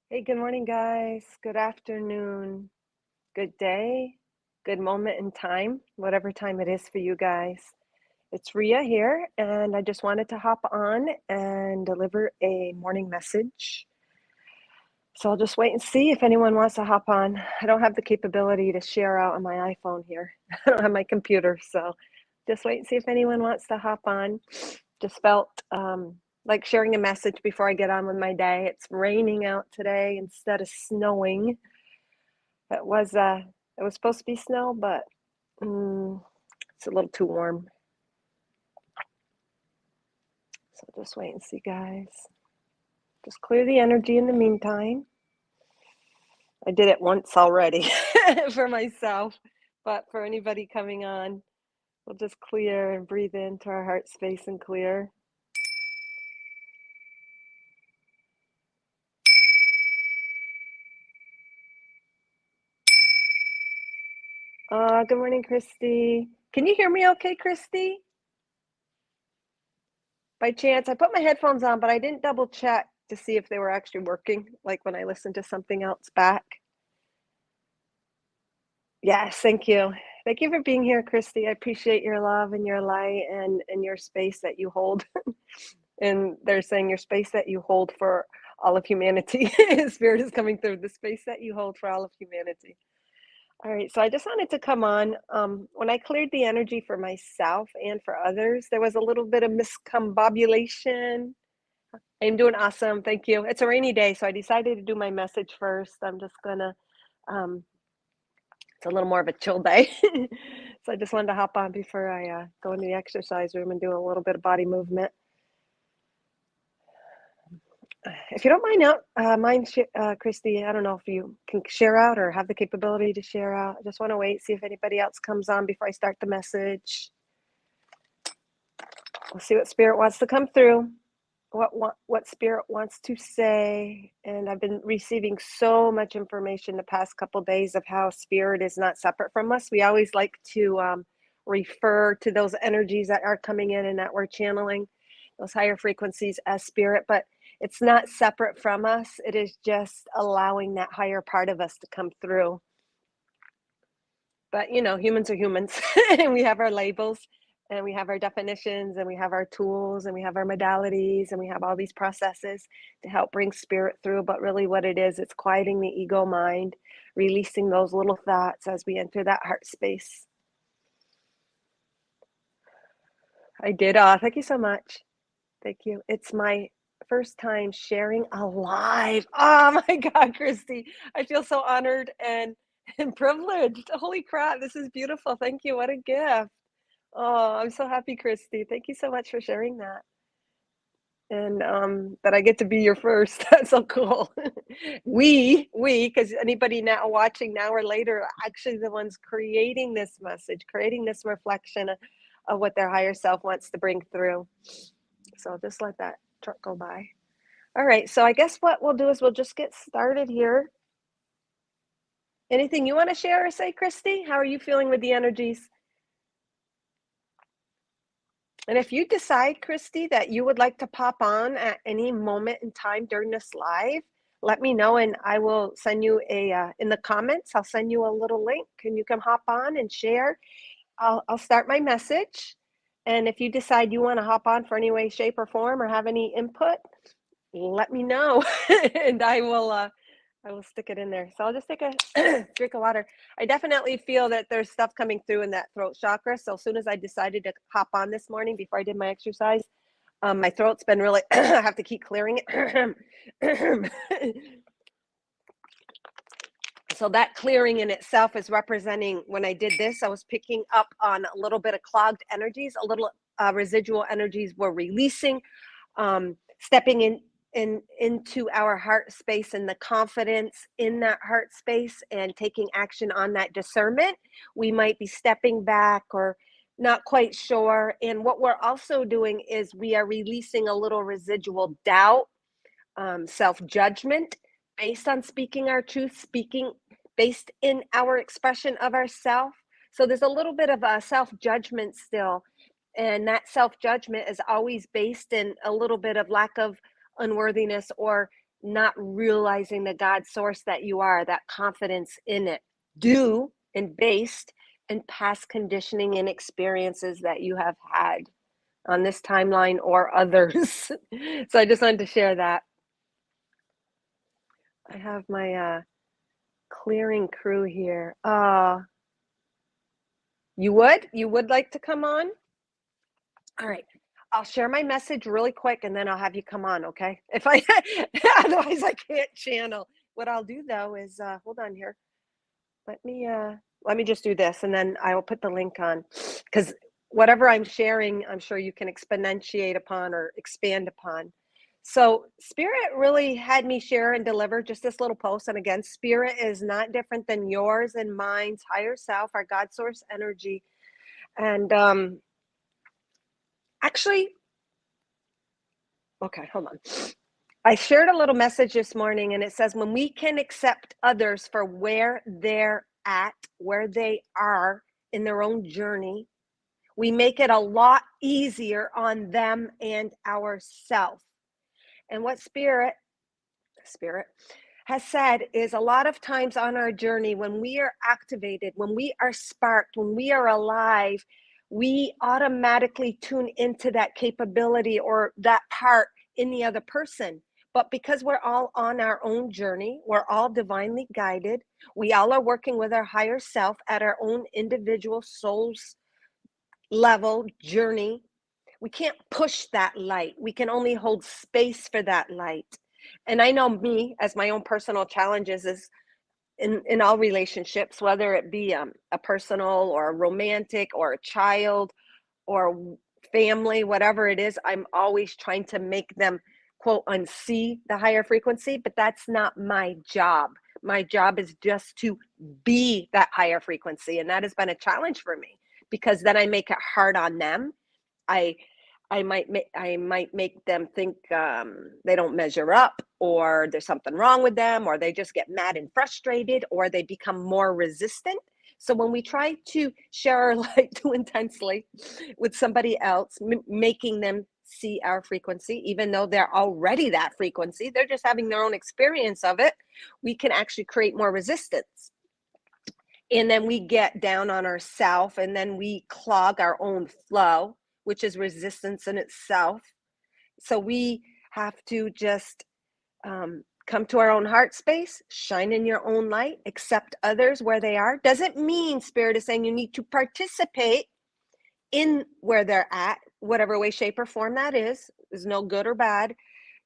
Hey, good morning, guys. Good afternoon. Good day. Good moment in time, whatever time it is for you guys. It's Ria here, and I just wanted to hop on and deliver a morning message. So I'll just wait and see if anyone wants to hop on. I don't have the capability to share out on my iPhone here. I don't have my computer, so just wait and see if anyone wants to hop on. Just felt like sharing a message before I get on with my day. It's raining out today instead of snowing. It was uh it was supposed to be snow, but it's a little too warm. So just wait and see, guys. Just clear the energy in the meantime. I did it once already for myself, but for anybody coming on, we'll just clear and breathe into our heart space and clear. Good morning, Christy. Can you hear me okay, Christy? By chance, I put my headphones on, but I didn't double check to see if they were actually working, like when I listened to something else back. Yes, thank you. Thank you for being here, Christy. I appreciate your love and your light and your space that you hold. And they're saying your space that you hold for all of humanity. Spirit is coming through the space that you hold for all of humanity. All right, so I just wanted to come on. When I cleared the energy for myself and for others, there was a little bit of miscombobulation. I'm doing awesome. Thank you. It's a rainy day, so I decided to do my message first. I'm just gonna um, it's a little more of a chill day. So I just wanted to hop on before I go into the exercise room and do a little bit of body movement. If you don't mind out, Christy, I don't know if you can share out or have the capability to share out. I just want to wait, see if anybody else comes on before I start the message. We'll see what spirit wants to come through, what spirit wants to say. And I've been receiving so much information the past couple days of how spirit is not separate from us. We always like to refer to those energies that are coming in and that we're channeling, those higher frequencies, as spirit, but it's not separate from us. It is just allowing that higher part of us to come through. But humans are humans, and we have our labels, and we have our definitions, and we have our tools, and we have our modalities, and we have all these processes to help bring spirit through. But really, what it is, it's quieting the ego mind, releasing those little thoughts as we enter that heart space. I did. Thank you so much. Thank you. It's my first time sharing a live. Oh my God, Christy. I feel so honored and privileged. Holy crap, this is beautiful. Thank you. What a gift. Oh, I'm so happy, Christy. Thank you so much for sharing that. And that I get to be your first. That's so cool. Because anybody now watching now or later, are actually the ones creating this message, creating this reflection of what their higher self wants to bring through. So I'll just let that truck go by. All right. So I guess what we'll do is we'll just get started here. Anything you want to share or say, Christy? How are you feeling with the energies? And if you decide, Christy, that you would like to pop on at any moment in time during this live, let me know and I will send you in the comments, I'll send you a little link and you can hop on and share. I'll start my message. And if you decide you want to hop on for any way, shape, or form or have any input, let me know and I will stick it in there. So I'll just take a drink of water. I definitely feel that there's stuff coming through in that throat chakra. So as soon as I decided to hop on this morning before I did my exercise, my throat's been really, I have to keep clearing it. So that clearing in itself is representing when I did this, I was picking up on a little bit of clogged energies, a little residual energies were releasing, stepping into our heart space and the confidence in that heart space and taking action on that discernment. We might be stepping back or not quite sure. And what we're also doing is we are releasing a little residual doubt, self-judgment based on speaking our truth, speaking based in our expression of ourself. So there's a little bit of a self-judgment still, and that self-judgment is always based in a little bit of lack of unworthiness or not realizing the God source that you are, that confidence in it, due and based in past conditioning and experiences that you have had on this timeline or others. So I just wanted to share that. I have my clearing crew here. You would? You would like to come on? All right. I'll share my message really quick and then I'll have you come on, okay? If I otherwise I can't channel. What I'll do though is hold on here. Let me let me just do this and then I will put the link on cuz whatever I'm sharing, I'm sure you can exponentiate upon or expand upon. So, Spirit really had me share and deliver just this little post. And again, Spirit is not different than yours and mine's higher self, our God source energy. And actually, okay, hold on. I shared a little message this morning and it says, when we can accept others for where they're at, where they are in their own journey, we make it a lot easier on them and ourselves. And what spirit has said is a lot of times on our journey, when we are activated, when we are sparked, when we are alive, we automatically tune into that capability or that part in the other person. But because we're all on our own journey, we're all divinely guided, we all are working with our higher self at our own individual soul's level journey. We can't push that light. We can only hold space for that light. And I know me as my own personal challenges is in all relationships, whether it be a personal or a romantic or a child or family, whatever it is, I'm always trying to make them quote unsee the higher frequency, but that's not my job. My job is just to be that higher frequency. And that has been a challenge for me because then I make it hard on them. I I might make them think they don't measure up, or there's something wrong with them, or they just get mad and frustrated, or they become more resistant. So when we try to share our light too intensely with somebody else, making them see our frequency, even though they're already that frequency, they're just having their own experience of it. We can actually create more resistance, and then we get down on ourself and then we clog our own flow, which is resistance in itself. So we have to just come to our own heart space, shine in your own light, accept others where they are. Doesn't mean Spirit is saying you need to participate in where they're at, whatever way, shape, or form that is no good or bad.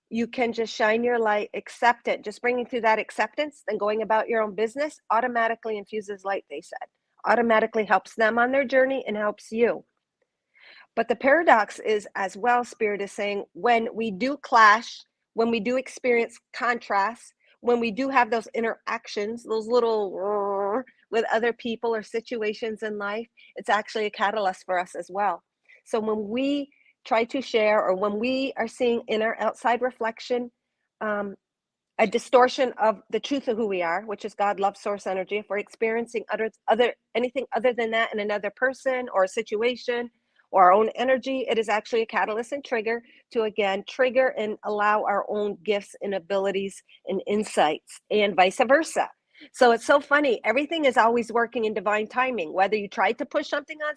You can just shine your light, accept it. Just bringing through that acceptance and going about your own business automatically infuses light, they said. Automatically helps them on their journey and helps you. But the paradox is, as well, Spirit is saying, when we do clash, when we do experience contrast, when we do have those interactions, those little with other people or situations in life, it's actually a catalyst for us as well. So when we try to share, or when we are seeing inner outside reflection, um, a distortion of the truth of who we are, which is God, love, source, energy. If we're experiencing other anything other than that in another person or a situation or our own energy, it is actually a catalyst and trigger to again trigger and allow our own gifts and abilities and insights, and vice versa. So it's so funny. Everything is always working in divine timing. Whether you tried to push something on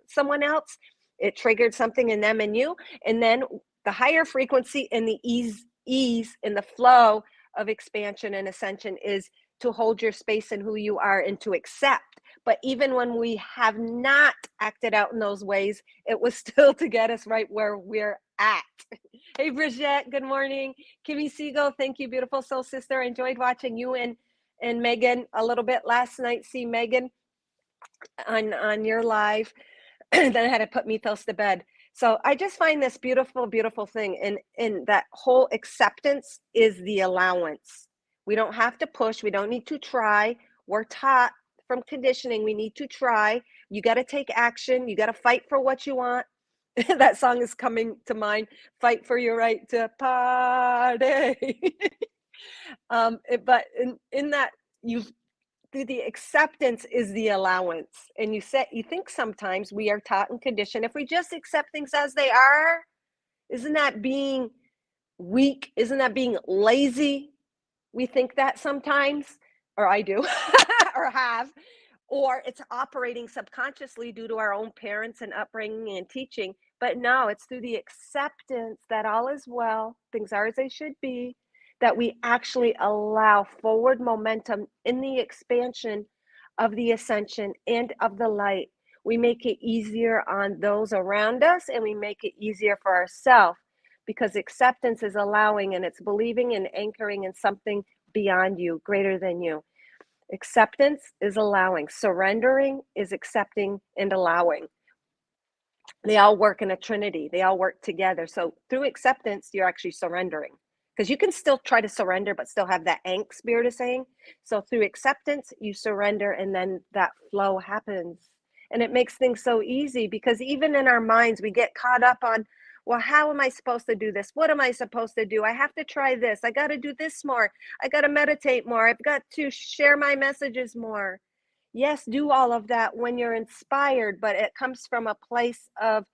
someone else, it triggered something in them and you, and then the higher frequency and the ease in the flow of expansion and ascension is to hold your space in who you are and to accept. But even when we have not acted out in those ways, it was still to get us right where we're at. Hey, Brigitte, good morning. Kimmy Siegel, thank you, beautiful soul sister. I enjoyed watching you and Megan a little bit last night. See Megan on your live. Then I had to put Mythos to bed. So I just find this beautiful, beautiful thing. And in that whole acceptance is the allowance. We don't have to push. We don't need to try. We're taught from conditioning. We need to try. You got to take action. You got to fight for what you want. That song is coming to mind. Fight for your right to party. But in that, you've the acceptance is the allowance. And you think sometimes we are taught and conditioned if we just accept things as they are, isn't that being weak? Isn't that being lazy? We think that sometimes, or I do, or have, or it's operating subconsciously due to our own parents and upbringing and teaching. But no, it's through the acceptance that all is well, things are as they should be, that we actually allow forward momentum in the expansion of the ascension and of the light. We make it easier on those around us and we make it easier for ourselves because acceptance is allowing and it's believing and anchoring in something beyond you, greater than you. Acceptance is allowing. Surrendering is accepting and allowing. They all work in a trinity. They all work together. So through acceptance, you're actually surrendering because you can still try to surrender, but still have that angst spirit is saying. So through acceptance, you surrender and then that flow happens. And it makes things so easy because even in our minds, we get caught up on, well, how am I supposed to do this? What am I supposed to do? I have to try this. I got to do this more. I got to meditate more. I've got to share my messages more. Yes, do all of that when you're inspired, but it comes from a place of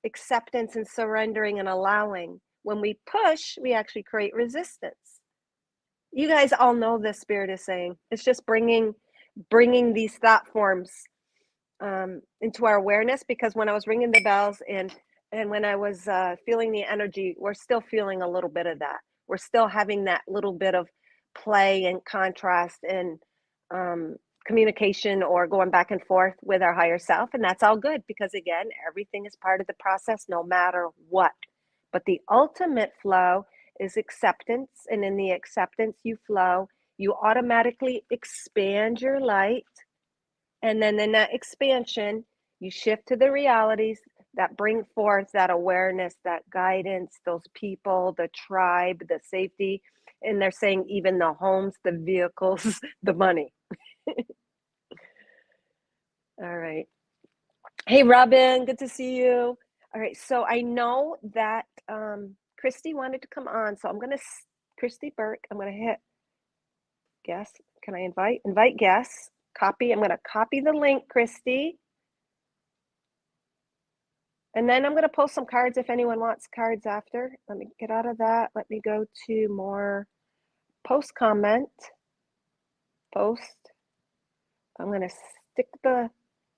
acceptance and surrendering and allowing. When we push, we actually create resistance. You guys all know this spirit is saying. It's just bringing these thought forms into our awareness because when I was ringing the bells and when I was feeling the energy, we're still feeling a little bit of that. We're still having that little bit of play and contrast and um, communication or going back and forth with our higher self. And that's all good because, again, everything is part of the process no matter what. But the ultimate flow is acceptance. And in the acceptance, you flow, you automatically expand your light. And then in that expansion, you shift to the realities that bring forth that awareness, that guidance, those people, the tribe, the safety. And they're saying even the homes, the vehicles, the money. All right. Hey, Robin, good to see you. All right. So I know that Christy wanted to come on. So I'm going to, Christy Burke, I'm going to hit guest. Can I invite guests? Copy. I'm going to copy the link, Christy. And then I'm going to post some cards if anyone wants cards after. Let me get out of that. Let me go to more post comment. Post. I'm going to stick the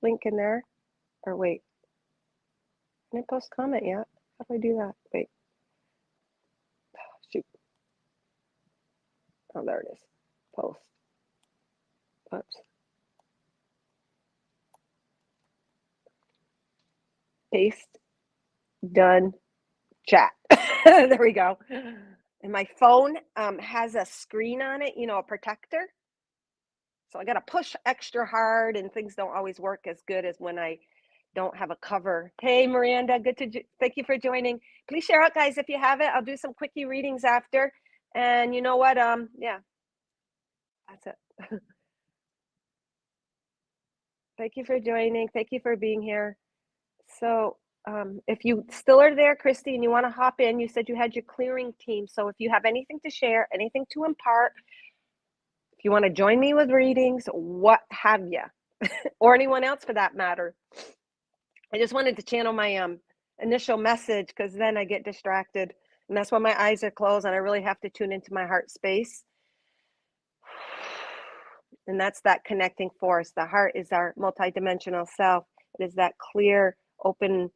link in there. Or wait. Can I post comment yet? How do I do that? Wait. Shoot. Oh, there it is. Post. Oops. Paste. Done. Chat. There we go. And my phone has a screen on it, a protector. So I got to push extra hard and things don't always work as good as when I don't have a cover. Hey, Miranda, thank you for joining. Please share out, guys, if you have it. I'll do some quickie readings after. And you know what? Yeah, that's it. Thank you for joining. Thank you for being here. So if you still are there, Christy, and you want to hop in, you said you had your clearing team. So if you have anything to share, anything to impart, if you want to join me with readings, what have you, or anyone else for that matter. I just wanted to channel my initial message because then I get distracted. And that's when my eyes are closed and I really have to tune into my heart space. And that's that connecting force. The heart is our multidimensional self. It is that clear, open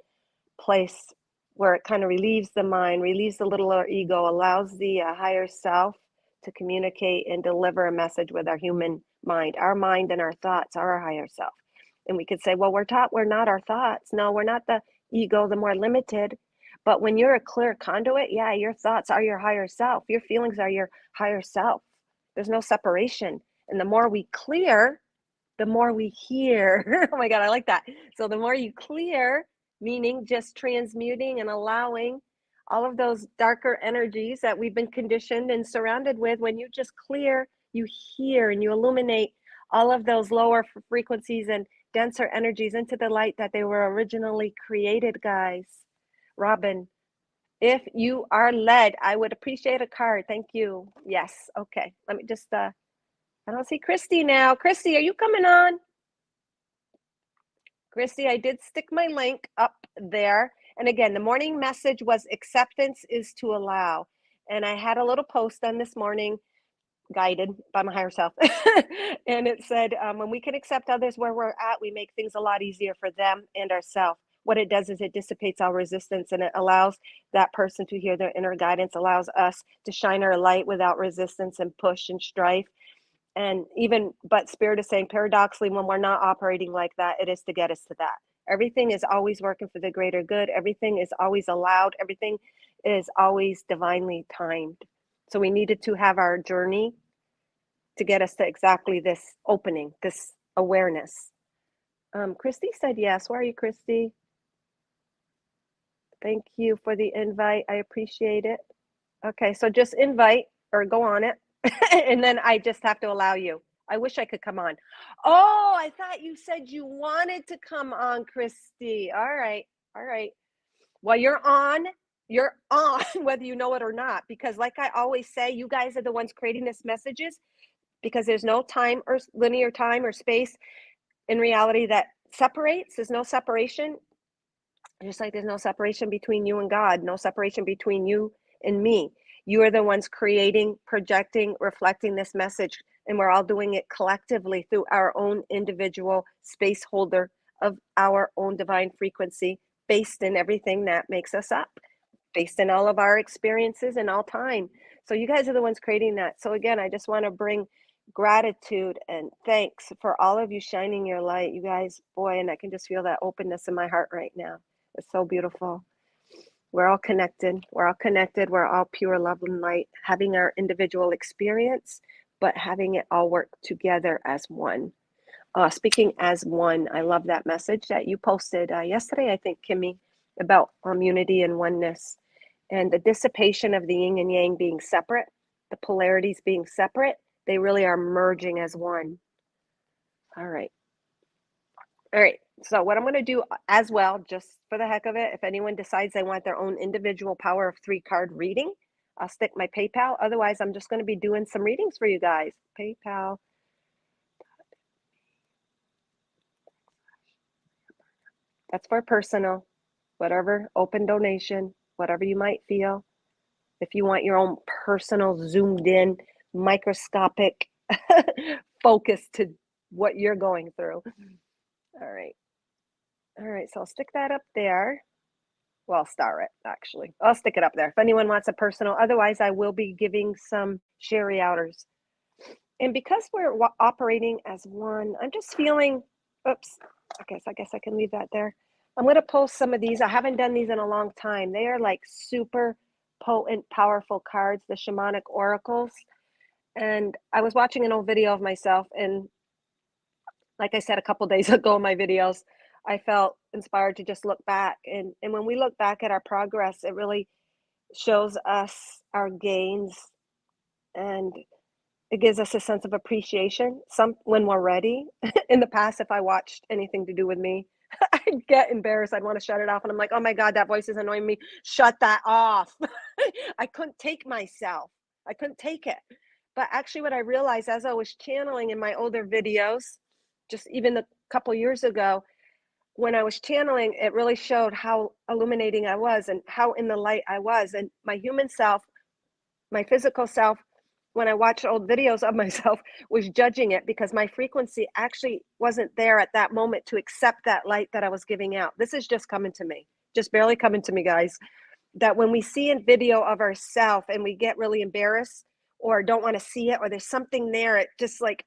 place where it kind of relieves the mind, relieves the little ego, allows the higher self to communicate and deliver a message with our human mind. Our mind and our thoughts are our higher self. And we could say, well, we're taught we're not our thoughts. No, we're not the ego, the more limited. But when you're a clear conduit, yeah, your thoughts are your higher self. Your feelings are your higher self. There's no separation. And the more we clear, the more we hear. Oh my God, I like that. So the more you clear, meaning just transmuting and allowing all of those darker energies that we've been conditioned and surrounded with, when you just clear, you hear and you illuminate all of those lower frequencies and denser energies into the light that they were originally created, guys. Robin, if you are led, I would appreciate a card. Thank you. Yes. Okay. Let me just, I don't see Christy now. Christy, are you coming on? Christy, I did stick my link up there. And again, the morning message was acceptance is to allow. And I had a little post done this morning, guided by my higher self. And it said, when we can accept others where we're at, we make things a lot easier for them and ourselves. What it does is it dissipates all resistance and it allows that person to hear their inner guidance, allows us to shine our light without resistance and push and strife. And even, but Spirit is saying paradoxically, when we're not operating like that, it is to get us to that. Everything is always working for the greater good. Everything is always allowed. Everything is always divinely timed. So we needed to have our journey to get us to exactly this opening, this awareness. Christy said yes. Where are you, Christy? Thank you for the invite. I appreciate it. Okay, so just invite or go on it. And then I just have to allow you. I wish I could come on. Oh, I thought you said you wanted to come on, Christy. All right. All right. Well, you're on, whether you know it or not, because like I always say, you guys are the ones creating this messages because there's no time or linear time or space in reality that separates. There's no separation. Just like there's no separation between you and God, no separation between you and me. You are the ones creating, projecting, reflecting this message, and we're all doing it collectively through our own individual space holder of our own divine frequency, based in everything that makes us up, based in all of our experiences and all time. So you guys are the ones creating that. So again, I just want to bring gratitude and thanks for all of you shining your light. You guys, boy, and I can just feel that openness in my heart right now. It's so beautiful. We're all connected. We're all connected. We're all pure love and light, having our individual experience, but having it all work together as one. Speaking as one, I love that message that you posted yesterday, I think, Kimmy, about unity and oneness and the dissipation of the yin and yang being separate, the polarities being separate. They really are merging as one. All right. All right. So what I'm going to do as well, just for the heck of it, if anyone decides they want their own individual power of 3 card reading, I'll stick my PayPal. Otherwise, I'm just going to be doing some readings for you guys. PayPal. That's for personal, whatever, open donation, whatever you might feel. If you want your own personal, zoomed in, microscopic focus to what you're going through. All right. All right. So I'll stick that up there. Well, I'll star it, actually. I'll stick it up there if anyone wants a personal. Otherwise, I will be giving some sherry outers. And because we're operating as one, I'm just feeling, oops. Okay, so I guess I can leave that there. I'm going to pull some of these. I haven't done these in a long time. They are like super potent, powerful cards, the shamanic oracles. And I was watching an old video of myself, and like I said a couple days ago in my videos, I felt inspired to just look back. And when we look back at our progress, it really shows us our gains, and it gives us a sense of appreciation when we're ready. In the past, if I watched anything to do with me, I'd get embarrassed. I'd want to shut it off. And I'm like, oh my God, that voice is annoying me. Shut that off. I couldn't take myself. I couldn't take it. But actually, what I realized as I was channeling in my older videos, just even a couple years ago, when I was channeling, it really showed how illuminating I was and how in the light I was. And my human self, my physical self, when I watched old videos of myself, was judging it because my frequency actually wasn't there at that moment to accept that light that I was giving out. This is just coming to me, just barely coming to me, guys. That when we see a video of ourselves and we get really embarrassed or don't want to see it, or there's something there, it just like,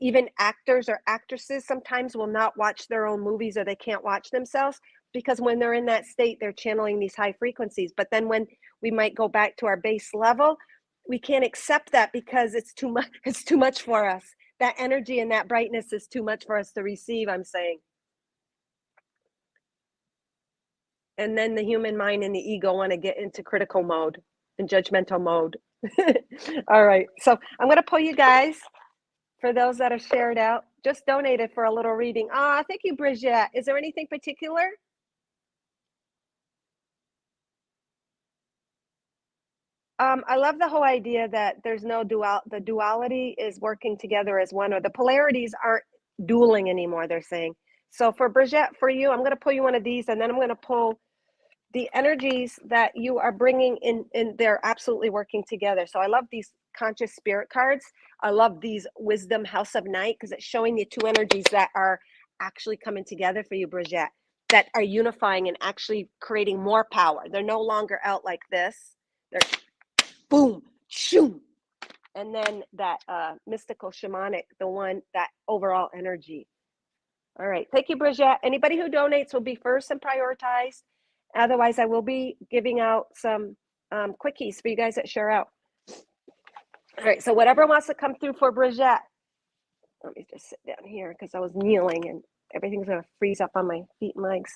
even actors or actresses sometimes will not watch their own movies, or they can't watch themselves because when they're in that state, they're channeling these high frequencies. But then when we might go back to our base level, we can't accept that because it's too much. It's too much for us. That energy and that brightness is too much for us to receive, I'm saying. And then the human mind and the ego want to get into critical mode and judgmental mode. All right. So I'm going to pull you guys, for those that are shared out, just donated for a little reading. Thank you, Bridget. Is there anything particular? I love the whole idea that there's no the duality is working together as one, or the polarities aren't dueling anymore, they're saying. So for Bridget, for you, I'm going to pull you one of these, and then I'm going to pull the energies that you are bringing in, they're absolutely working together. So I love these conscious spirit cards. I love these wisdom house of night, because it's showing you two energies that are actually coming together for you, Bridget, that are unifying and actually creating more power. They're no longer out like this. They're boom, shoom. And then that mystical shamanic, the one, that overall energy. All right. Thank you, Bridget. Anybody who donates will be first and prioritized. Otherwise, I will be giving out some quickies for you guys that share out. All right. So whatever wants to come through for Bridget. Let me just sit down here because I was kneeling and everything's going to freeze up on my feet and legs.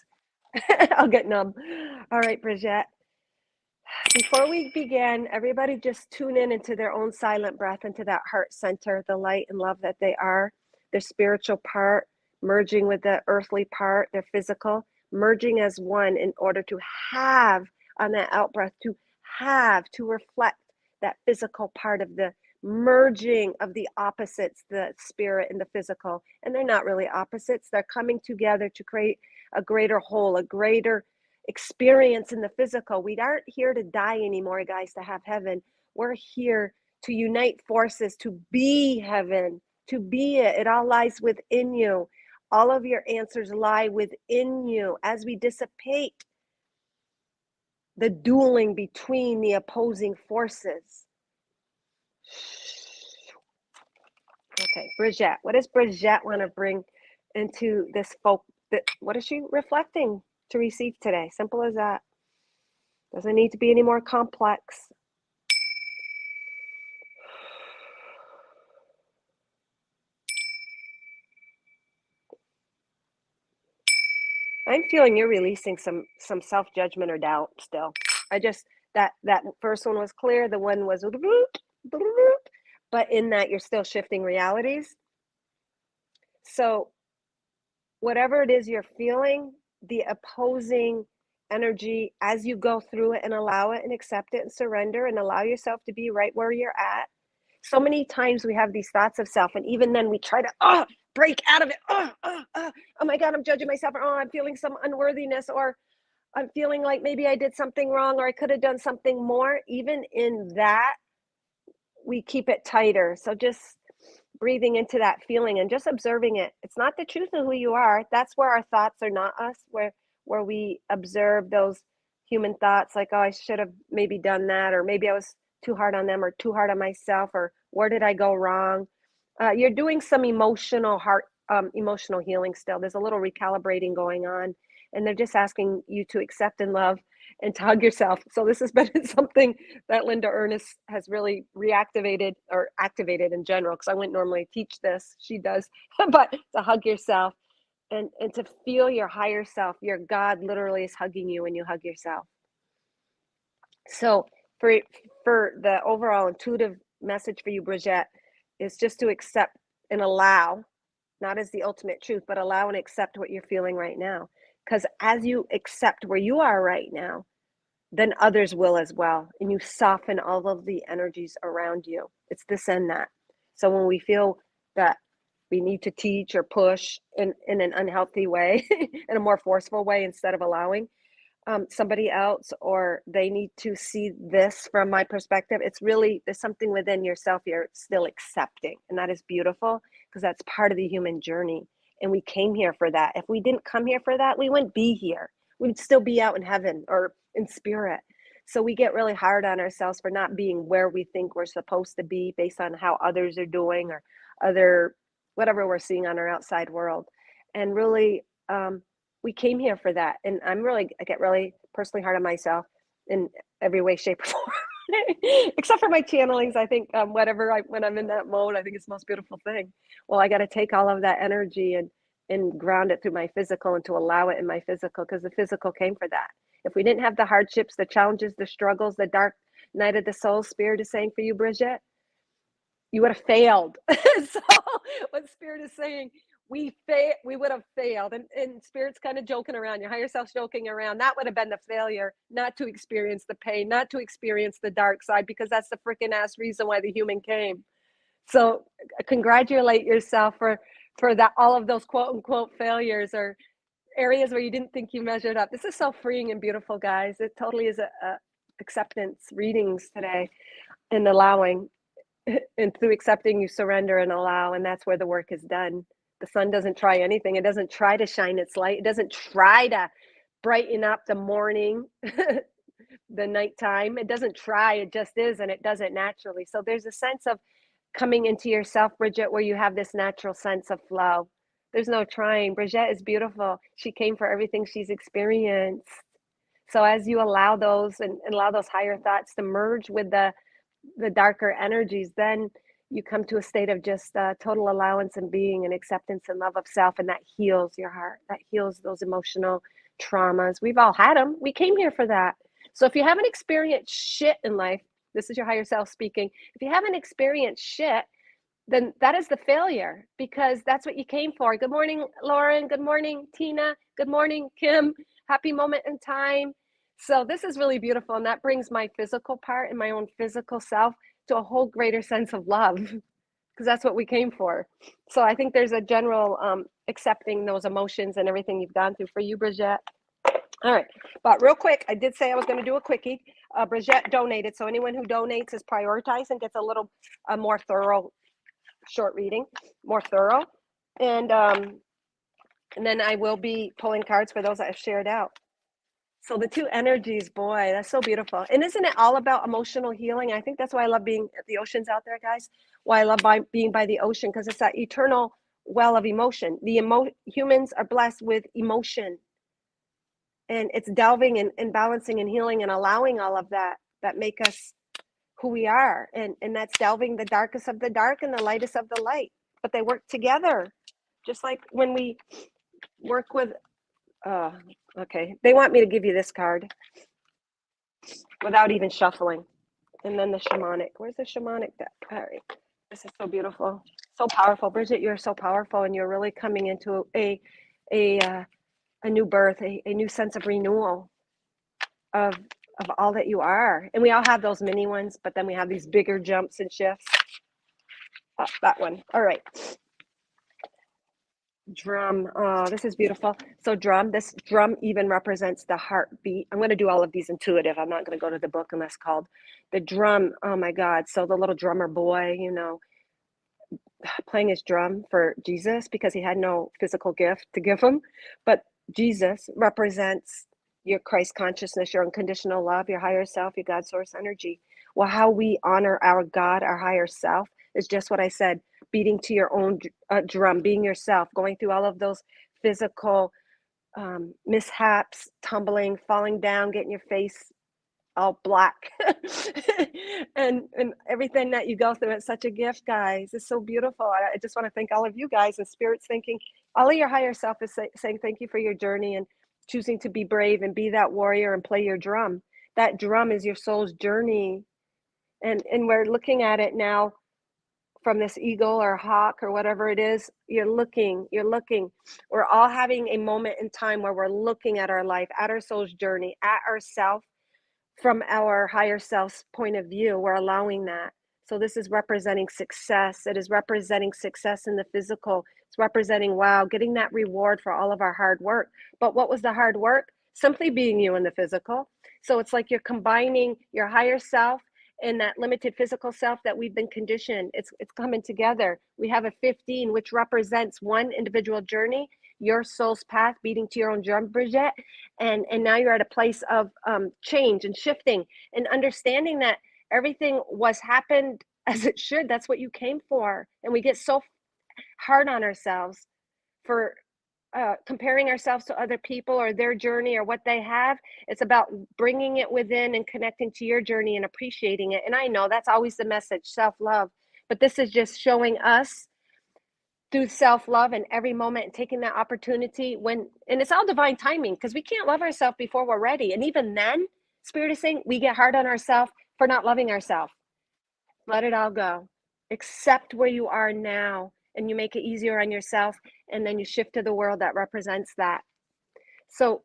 I'll get numb. All right, Bridget. Before we begin, everybody just tune in into their own silent breath, into that heart center, the light and love that they are, their spiritual part, merging with the earthly part, their physical, merging as one in order to have, on that out breath, to have, to reflect that physical part of the merging of the opposites, the spirit and the physical. And they're not really opposites. They're coming together to create a greater whole, a greater experience in the physical. We aren't here to die anymore, guys, to have heaven. We're here to unite forces, to be heaven, to be it. It all lies within you. All of your answers lie within you. As we dissipate the dueling between the opposing forces. Okay, Bridget, what does Bridget want to bring into this folk? What is she reflecting to receive today? Simple as that. Doesn't need to be any more complex. I'm feeling you're releasing some self-judgment or doubt still. I just, that first one was clear. The one was, but in that you're still shifting realities. So whatever it is you're feeling, the opposing energy, as you go through it and allow it and accept it and surrender and allow yourself to be right where you're at. So many times we have these thoughts of self, and even then we try to break out of it. Oh my God, I'm judging myself, or I'm feeling some unworthiness, or I'm feeling like maybe I did something wrong, or I could have done something more. Even in that, we keep it tighter. So just breathing into that feeling and just observing it. It's not the truth of who you are. That's where our thoughts are not us, where we observe those human thoughts like, oh, I should have maybe done that, or maybe I was too hard on them, or too hard on myself, or where did I go wrong? You're doing some emotional healing still. There's a little recalibrating going on, and they're just asking you to accept and love and to hug yourself. So this has been something that Linda Ernest has really reactivated, or activated in general, because I wouldn't normally teach this. She does. But to hug yourself and to feel your higher self, your God literally is hugging you when you hug yourself. So for the overall intuitive message for you, Bridget, is just to accept and allow, not as the ultimate truth, but allow and accept what you're feeling right now. Because as you accept where you are right now, then others will as well. And you soften all of the energies around you. It's this and that. So when we feel that we need to teach or push in an unhealthy way, in a more forceful way, instead of allowing somebody else, or they need to see this from my perspective, it's really, there's something within yourself you're still accepting. And that is beautiful, because that's part of the human journey. And we came here for that. If we didn't come here for that, we wouldn't be here. We'd still be out in heaven or in spirit. So we get really hard on ourselves for not being where we think we're supposed to be based on how others are doing, or other, whatever we're seeing on our outside world. And really, we came here for that. And I get really personally hard on myself in every way, shape, or form. Except for my channelings. I think when I'm in that mode, I think it's the most beautiful thing. Well, I got to take all of that energy and ground it through my physical, and to allow it in my physical, because the physical came for that. If we didn't have the hardships, the challenges, the struggles, the dark night of the soul, Spirit is saying for you, Bridget, you would have failed. So what Spirit is saying, we would have failed. And Spirit's kind of joking around. Your higher self's joking around. That would have been the failure, not to experience the pain, not to experience the dark side, because that's the freaking ass reason why the human came. So congratulate yourself for that, all of those quote unquote failures, or areas where you didn't think you measured up. This is so freeing and beautiful, guys. It totally is a acceptance readings today and allowing. And through accepting, you surrender and allow, and that's where the work is done. The sun doesn't try anything. It doesn't try to shine its light. It doesn't try to brighten up the morning, the nighttime. It doesn't try. It just is, and it does it naturally. So there's a sense of coming into yourself, Bridget, where you have this natural sense of flow. There's no trying. Bridget is beautiful. She came for everything she's experienced. So as you allow those and allow those higher thoughts to merge with the darker energies, then you come to a state of just total allowance and being and acceptance and love of self, and that heals your heart. That heals those emotional traumas. We've all had them. We came here for that. So if you haven't experienced shit in life, this is your higher self speaking. If you haven't experienced shit, then that is the failure, because that's what you came for. Good morning, Lauren. Good morning, Tina. Good morning, Kim. Happy moment in time. So this is really beautiful, and that brings my physical part and my own physical self to a whole greater sense of love, because that's what we came for. So I think there's a general accepting those emotions and everything you've gone through. For you, Bridget. All right, but real quick, I did say I was going to do a quickie. Bridget donated, so anyone who donates is prioritized and gets a little more thorough short reading, more thorough, and then I will be pulling cards for those that I've shared out. So the two energies, boy, that's so beautiful. And isn't it all about emotional healing? I think that's why I love being at the oceans out there, guys. Why I love being by the ocean, because it's that eternal well of emotion. Humans are blessed with emotion, and it's delving and balancing and healing and allowing all of that make us who we are. And that's delving the darkest of the dark and the lightest of the light. But they work together, just like when we work with okay, they want me to give you this card without even shuffling. And then the shamanic. Where's the shamanic deck? All right. This is so beautiful, so powerful. Bridget, you're so powerful, and you're really coming into a new birth, a new sense of renewal of all that you are. And we all have those mini ones, but then we have these bigger jumps and shifts. Oh, that one. All right. Drum. Oh, this is beautiful. So this drum even represents the heartbeat. I'm going to do all of these intuitive. I'm not going to go to the book unless called. The drum. Oh my God. So the little drummer boy, playing his drum for Jesus, because he had no physical gift to give him. But Jesus represents your Christ consciousness, your unconditional love, your higher self, your God source energy. Well, how we honor our God, our higher self, is just what I said, beating to your own drum, being yourself, going through all of those physical mishaps, tumbling, falling down, getting your face all black and everything that you go through. It's such a gift, guys. It's so beautiful. I just want to thank all of you guys, and Spirit's thinking all of your higher self is saying thank you for your journey and choosing to be brave and be that warrior and play your drum. That drum is your soul's journey, and we're looking at it now from this eagle or hawk or whatever it is. You're looking. We're all having a moment in time where we're looking at our life, at our soul's journey, at ourself, from our higher self's point of view. We're allowing that. So this is representing success. It is representing success in the physical. It's representing, wow, getting that reward for all of our hard work. But what was the hard work? Simply being you in the physical. So it's like you're combining your higher self and that limited physical self that we've been conditioned. It's coming together. We have a 15, which represents one individual journey, your soul's path, beating to your own drum, Bridget. And now you're at a place of change and shifting and understanding that everything was happened as it should. That's what you came for. And we get so hard on ourselves for comparing ourselves to other people or their journey or what they have. It's about bringing it within and connecting to your journey and appreciating it. And I know that's always the message, self-love, but this is just showing us through self-love and every moment and taking that opportunity and it's all divine timing, because we can't love ourselves before we're ready. And even then, Spirit is saying we get hard on ourselves for not loving ourselves. Let it all go. Accept where you are now, and you make it easier on yourself, and then you shift to the world that represents that. So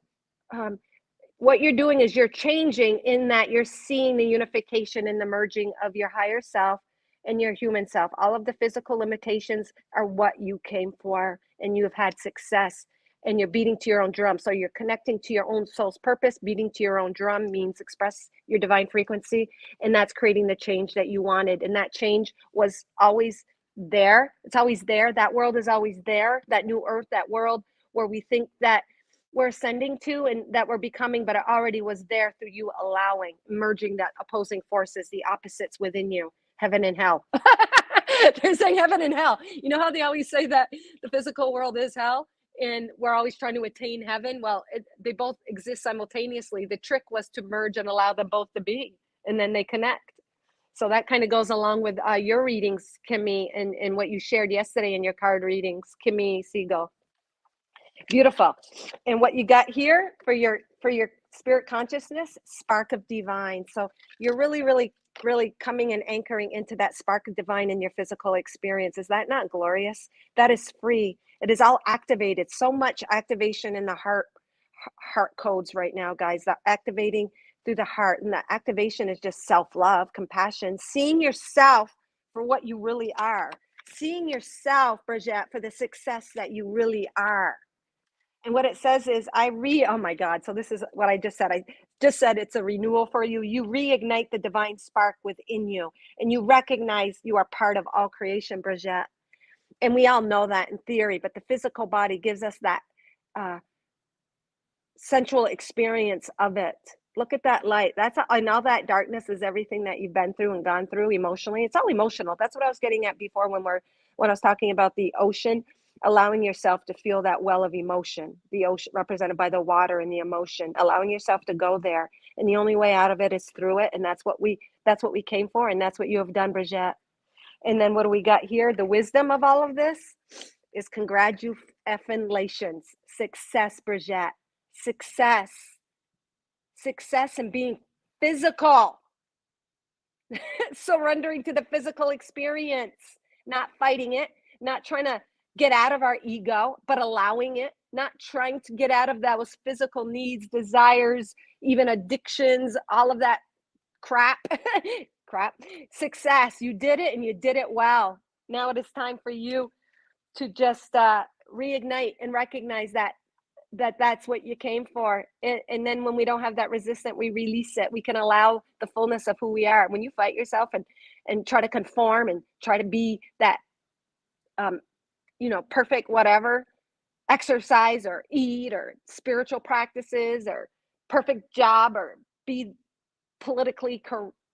what you're doing is you're changing, in that you're seeing the unification and the merging of your higher self and your human self. All of the physical limitations are what you came for, and you have had success. and you're beating to your own drum. So you're connecting to your own soul's purpose. Beating to your own drum means express your divine frequency, and that's creating the change that you wanted. And that change was always there. It's always there. That world is always there. That new earth, that world where we think that we're ascending to and that we're becoming, but it already was there through you allowing, merging that opposing forces, the opposites within you, heaven and hell. They're saying heaven and hell. You know how they always say that the physical world is hell and we're always trying to attain heaven? Well, they both exist simultaneously. The trick was to merge and allow them both to be, and then they connect. So that kind of goes along with your readings, Kimmy, and what you shared yesterday in your card readings, Kimmy Siegel. Beautiful. And what you got here for your spirit consciousness, spark of divine. So you're really coming and anchoring into that spark of divine in your physical experience. Is that not glorious? That is free. It is all activated. So much activation in the heart codes right now, guys. That activating through the heart, and the activation is just self-love, compassion, seeing yourself for what you really are, seeing yourself, Bridget, for the success that you really are. And what it says is, oh my God. So this is what I just said. I just said it's a renewal for you. You reignite the divine spark within you, and you recognize you are part of all creation, Bridget. And we all know that in theory, but the physical body gives us that sensual experience of it. Look at that light. And all that darkness is everything that you've been through and gone through emotionally. It's all emotional. That's what I was getting at before when I was talking about the ocean. Allowing yourself to feel that well of emotion, the ocean represented by the water and the emotion, allowing yourself to go there. And the only way out of it is through it. And that's what we came for. And that's what you have done, Bridget. And then what do we got here? The wisdom of all of this is congratulations. Success, Bridget. Success in being physical. Surrendering to the physical experience, not fighting it, not trying to get out of our ego, but allowing it, not trying to get out of those physical needs, desires, even addictions, all of that crap. Success. You did it and you did it well. Now it is time for you to just reignite and recognize that's what you came for. And then when we don't have that resistance, we release it. We can allow the fullness of who we are. When you fight yourself and try to conform and try to be that perfect whatever, exercise or eat or spiritual practices or perfect job or be politically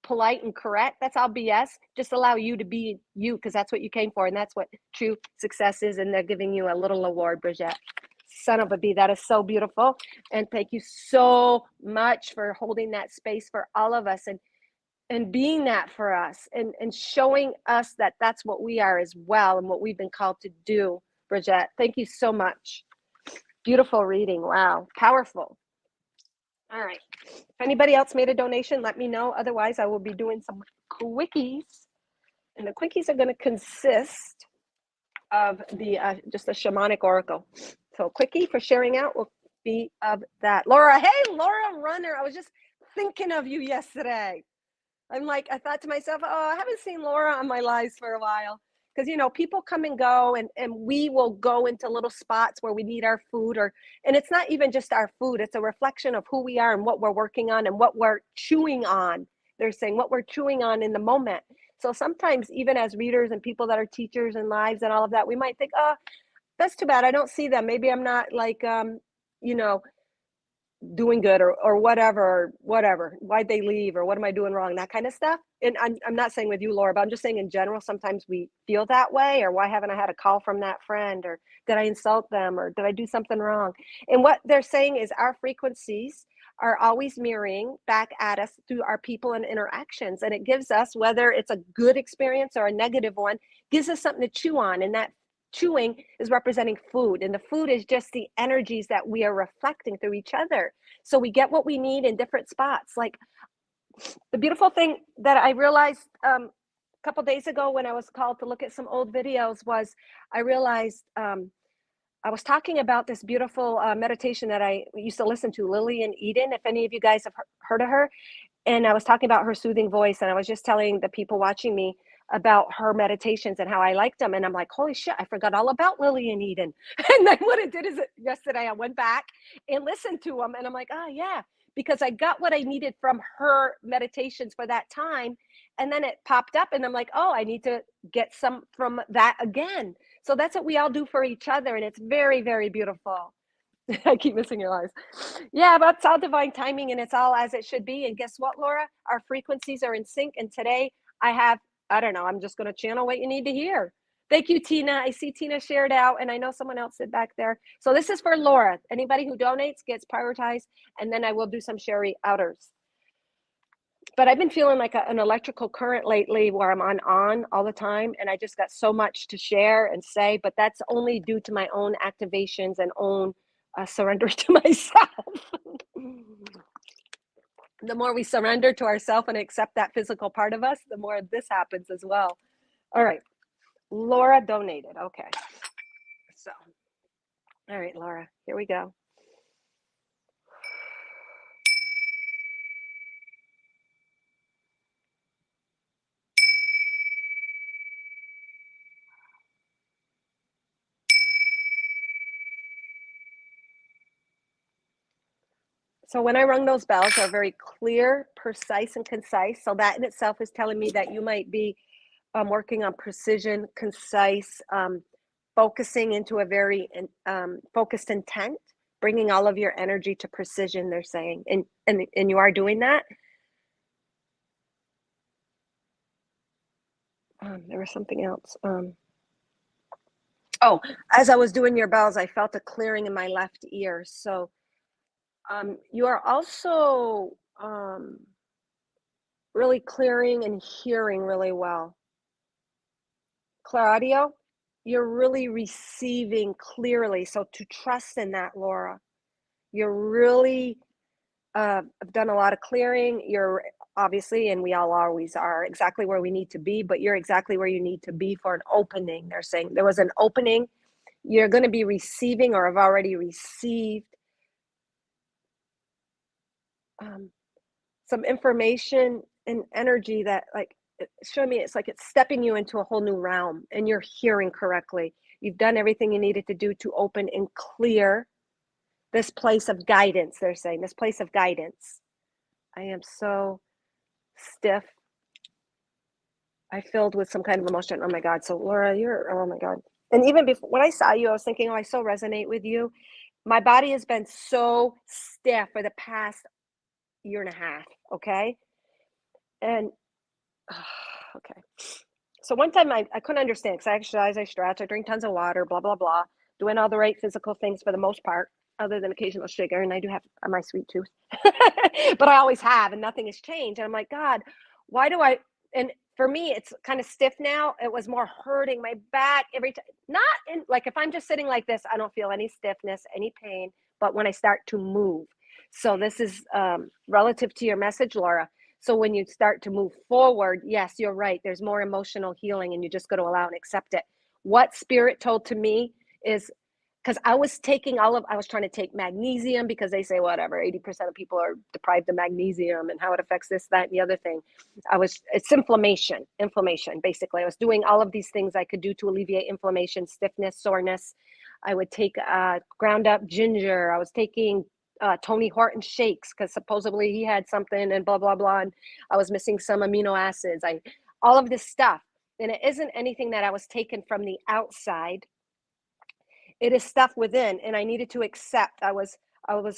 polite and correct, that's all BS. Just allow you to be you, because that's what you came for, and that's what true success is. And they're giving you a little award, Bridget. Son of a bee, that is so beautiful. And thank you so much for holding that space for all of us and being that for us and showing us that that's what we are as well and what we've been called to do, Bridget. Thank you so much. Beautiful reading. Wow. Powerful. All right. If anybody else made a donation, let me know. Otherwise, I will be doing some quickies. And the quickies are going to consist of the just a shamanic oracle. So quickie for sharing out will be of that. Laura, hey, Laura Runner. I was just thinking of you yesterday. I thought to myself, oh, I haven't seen Laura on my lives for a while. Because, people come and go, and we will go into little spots where we need our food, and it's not even just our food. It's a reflection of who we are and what we're working on and what we're chewing on. They're saying what we're chewing on in the moment. So sometimes even as readers and people that are teachers and lives and all of that, we might think, oh, that's too bad. I don't see them. Maybe I'm not doing good or whatever, why'd they leave or what am I doing wrong, that kind of stuff. And I'm not saying with you, Laura, but I'm just saying in general, sometimes we feel that way, or why haven't I had a call from that friend, or did I insult them, or did I do something wrong? And what they're saying is our frequencies are always mirroring back at us through our people and interactions. And it gives us, whether it's a good experience or a negative one, gives us something to chew on. And that chewing is representing food, and the food is just the energies that we are reflecting through each other. So we get what we need in different spots. Like the beautiful thing that I realized a couple days ago when I was called to look at some old videos was I realized I was talking about this beautiful meditation that I used to listen to, Lillian Eden, if any of you guys have heard of her. And I was talking about her soothing voice, and I was just telling the people watching me about her meditations and how I liked them. And I'm like, holy shit, I forgot all about Lillian Eden. And then what it did is yesterday I went back and listened to them. And I'm like, oh, yeah, because I got what I needed from her meditations for that time. And then it popped up, and I'm like, oh, I need to get some from that again. So that's what we all do for each other. And it's very, very beautiful. I keep missing your eyes. Yeah, but it's all divine timing and it's all as it should be. And guess what, Laura? Our frequencies are in sync. And today I have, I don't know, I'm just going to channel what you need to hear. Thank you, Tina. I see Tina shared out, and I know someone else did back there. So this is for Laura. Anybody who donates gets prioritized, and then I will do some Sherry outers. But I've been feeling like an electrical current lately where I'm on all the time, and I just got so much to share and say, but that's only due to my own activations and own surrender to myself. The more we surrender to ourselves and accept that physical part of us, the more this happens as well. All right. Laura donated. Okay. So, all right, Laura, here we go. So when I rung those bells, they're very clear, precise, and concise. So that in itself is telling me that you might be working on precision, concise, focusing into a very focused intent, bringing all of your energy to precision, they're saying. And you are doing that. There was something else. Oh, as I was doing your bells, I felt a clearing in my left ear. So you are also really clearing and hearing really well. Claudio, you're really receiving clearly. So to trust in that, Laura, you're really have done a lot of clearing. You're obviously, and we all always are, exactly where we need to be, but you're exactly where you need to be for an opening. They're saying there was an opening. You're going to be receiving or have already received some information and energy that like show me it's like it's stepping you into a whole new realm and you're hearing correctly. You've done everything you needed to do to open and clear this place of guidance. They're saying this place of guidance. I am so stiff. I filled with some kind of emotion. Oh my God. So Laura, you're, oh my God. And even before when I saw you, I was thinking, oh, I so resonate with you. My body has been so stiff for the past year and a half. Okay. And okay. So one time I couldn't understand because I exercise, I stretch, I drink tons of water, blah, blah, blah, doing all the right physical things for the most part, other than occasional sugar. And I do have my sweet tooth, but I always have, and nothing has changed. And I'm like, God, why do I? And for me, it's kind of stiff now. It was more hurting my back every time. Not in like if I'm just sitting like this, I don't feel any stiffness, any pain. But when I start to move, so this is relative to your message, Laura. So when you start to move forward, yes, you're right. There's more emotional healing and you just got to allow and accept it. What spirit told to me is because I was I was trying to take magnesium because they say whatever, 80% of people are deprived of magnesium and how it affects this, that, and the other thing. It's inflammation, basically. I was doing all of these things I could do to alleviate inflammation, stiffness, soreness. I would take ground up ginger. I was taking Tony Horton shakes because supposedly he had something and blah, blah, blah. And I was missing some amino acids. All of this stuff. And it isn't anything that I was taken from the outside. It is stuff within. And I needed to accept I was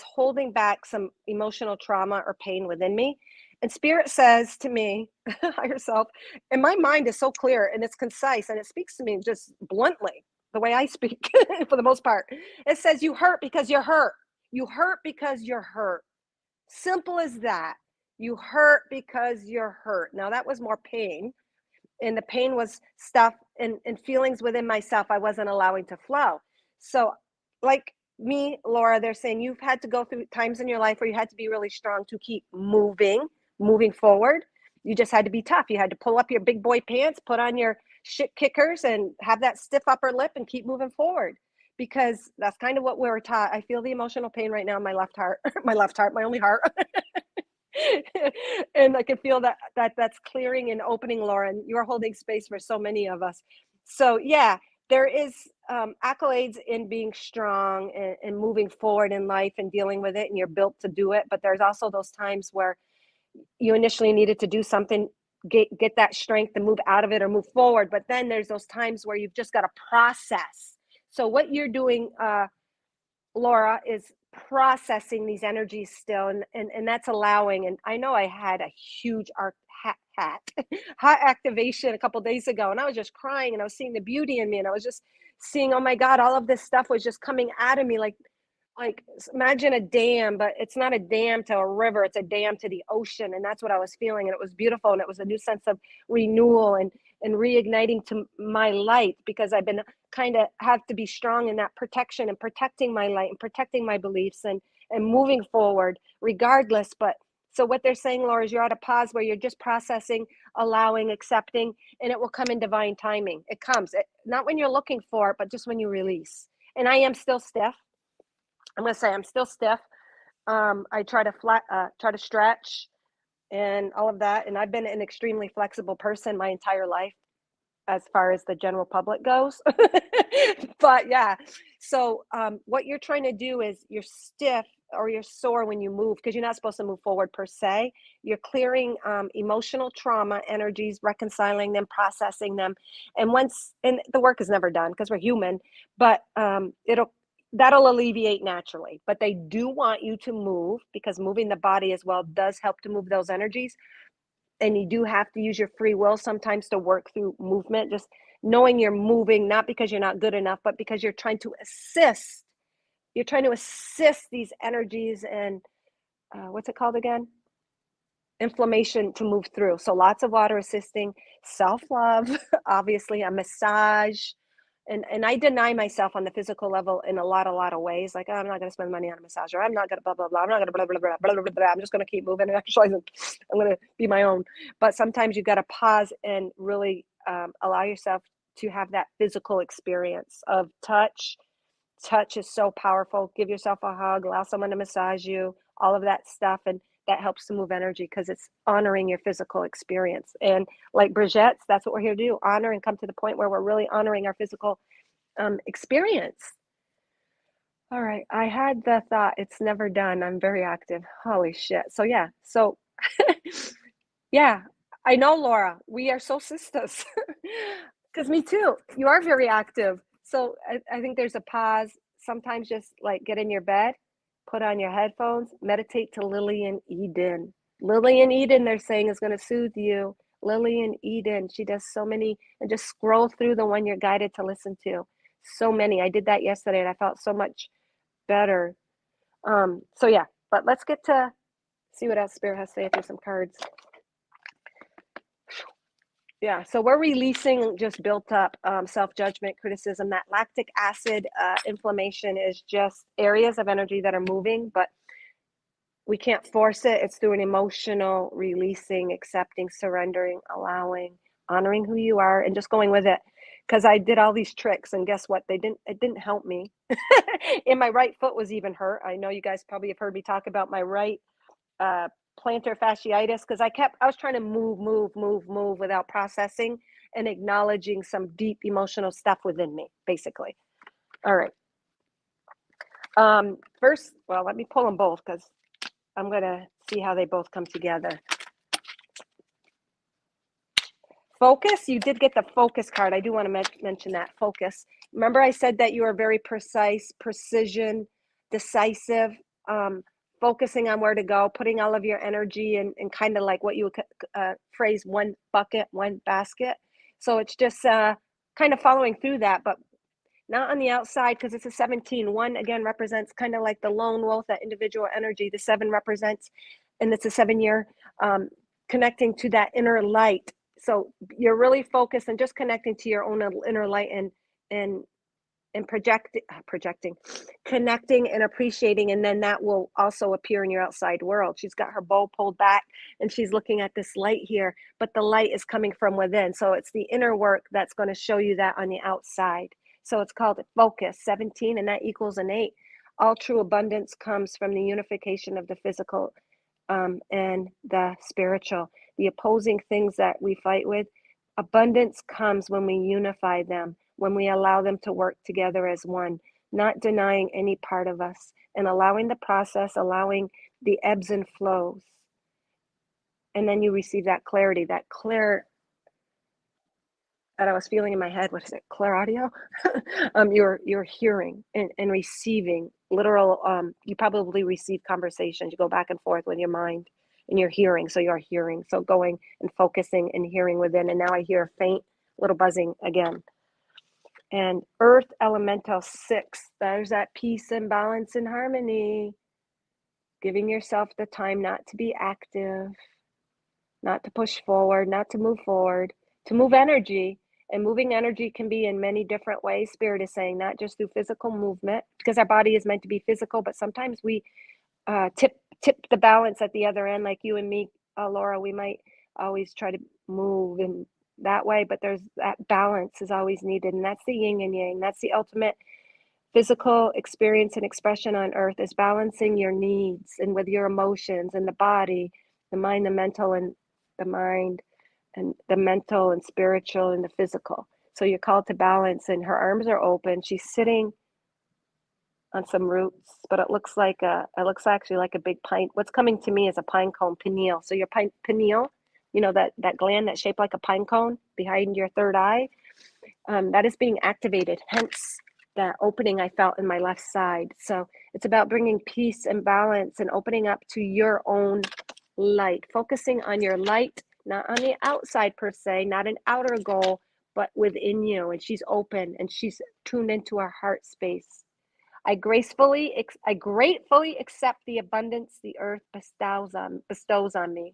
holding back some emotional trauma or pain within me. And spirit says to me, higher self, and my mind is so clear and it's concise and it speaks to me just bluntly, the way I speak for the most part. It says you hurt because you're hurt. You hurt because you're hurt. Simple as that. You hurt because you're hurt. Now that was more pain. And the pain was stuff and feelings within myself I wasn't allowing to flow. So like me, Laura, they're saying you've had to go through times in your life where you had to be really strong to keep moving forward. You just had to be tough. You had to pull up your big boy pants, put on your shit kickers and have that stiff upper lip and keep moving forward. Because that's kind of what we were taught. I feel the emotional pain right now in my left heart, my only heart. And I can feel that's clearing and opening, Laura, and you're holding space for so many of us. So yeah, there is accolades in being strong and moving forward in life and dealing with it, and you're built to do it. But there's also those times where you initially needed to do something, get that strength to move out of it or move forward. But then there's those times where you've just got to process. So what you're doing, Laura, is processing these energies still, and that's allowing. And I know I had a huge heart activation a couple days ago, and I was just crying, and I was seeing the beauty in me, and I was just seeing, oh my God, all of this stuff was just coming out of me like imagine a dam, but it's not a dam to a river, it's a dam to the ocean. And that's what I was feeling. And it was beautiful. And it was a new sense of renewal and reigniting to my light, because I've been kind of have to be strong in that protection and protecting my light and protecting my beliefs and moving forward regardless. But so what they're saying, Laura, is you're at a pause where you're just processing, allowing, accepting, and it will come in divine timing. It comes, not when you're looking for it, but just when you release. And I am still stiff. I'm gonna say I'm still stiff. I try to stretch and all of that. And I've been an extremely flexible person my entire life, as far as the general public goes. But yeah, so what you're trying to do is you're stiff or you're sore when you move because you're not supposed to move forward per se. You're clearing emotional trauma energies, reconciling them, processing them, and the work is never done because we're human, but that'll alleviate naturally. But they do want you to move, because moving the body as well does help to move those energies. And you do have to use your free will sometimes to work through movement, just knowing you're moving, not because you're not good enough, but because you're trying to assist these energies and what's it called again, inflammation, to move through. So lots of water assisting, self-love, obviously a massage. And I deny myself on the physical level in a lot of ways. Like, oh, I'm not going to spend money on a massager. I'm not going to blah, blah, blah. I'm not going to blah, blah, blah, blah, blah, blah, blah. I'm just going to keep moving and exercising. I'm going to be my own. But sometimes you got to pause and really allow yourself to have that physical experience of touch. Touch is so powerful. Give yourself a hug, allow someone to massage you, all of that stuff. And that helps to move energy because it's honoring your physical experience. And like Bridgette's, that's what we're here to do, honor and come to the point where we're really honoring our physical experience. All right. I had the thought, it's never done. I'm very active. Holy shit. So yeah. So yeah, I know, Laura, we are so sisters. Because me too. You are very active. So I think there's a pause. Sometimes just like get in your bed, put on your headphones, meditate to Lillian Eden. Lillian Eden, they're saying, is going to soothe you. Lillian Eden, she does so many, and just scroll through the one you're guided to listen to. So many. I did that yesterday and I felt so much better. So yeah, but let's get to see what else Spirit has to say through some cards. Yeah, so we're releasing just built up self-judgment, criticism. That lactic acid inflammation is just areas of energy that are moving, but we can't force it. It's through an emotional releasing, accepting, surrendering, allowing, honoring who you are, and just going with it. Because I did all these tricks, and guess what? It didn't help me. And my right foot was even hurt. I know you guys probably have heard me talk about my right plantar fasciitis, because I was trying to move without processing and acknowledging some deep emotional stuff within me, basically. All right. First, well, let me pull them both because I'm going to see how they both come together. Focus, you did get the focus card. I do want to mention that focus. Remember I said that you are very precise, precision, decisive, focusing on where to go, putting all of your energy in kind of like what you would phrase, one bucket, one basket. So it's just kind of following through that, but not on the outside, because it's a 17. One, again, represents kind of like the lone wolf, that individual energy. The 7 represents, and it's a 7-year, connecting to that inner light. So you're really focused and just connecting to your own inner light and projecting, connecting and appreciating, and then that will also appear in your outside world. She's got her bow pulled back and she's looking at this light here, but the light is coming from within. So it's the inner work that's going to show you that on the outside. So it's called focus, 17, and that equals an 8. All true abundance comes from the unification of the physical and the spiritual, the opposing things that we fight with. Abundance comes when we unify them, when we allow them to work together as one, not denying any part of us and allowing the process, allowing the ebbs and flows. And then you receive that clarity, that clear that I was feeling in my head. What is it? Clear audio? You're hearing and receiving literal. You probably receive conversations. You go back and forth with your mind, and you're hearing. So you're hearing. So going and focusing and hearing within. And now I hear a faint little buzzing again. And Earth Elemental 6. There's that peace and balance and harmony. Giving yourself the time not to be active, not to push forward, not to move forward, to move energy. And moving energy can be in many different ways. Spirit is saying not just through physical movement, because our body is meant to be physical, but sometimes we tip the balance at the other end, like you and me, Laura. We might always try to move in that way, but there's that balance is always needed, and that's the yin and yang. That's the ultimate physical experience and expression on earth, is balancing your needs and with your emotions and the body, the mind, the mental, and the mind, and the mental and spiritual and the physical. So you're called to balance, and her arms are open. She's sitting on some roots, but it looks actually like a big pine. What's coming to me is a pine cone pineal. So your pineal, that gland that's shaped like a pine cone behind your third eye, that is being activated. Hence that opening I felt in my left side. So it's about bringing peace and balance and opening up to your own light, focusing on your light, not on the outside per se, not an outer goal, but within you. And she's open and she's tuned into her heart space. I gratefully accept the abundance the earth bestows on me.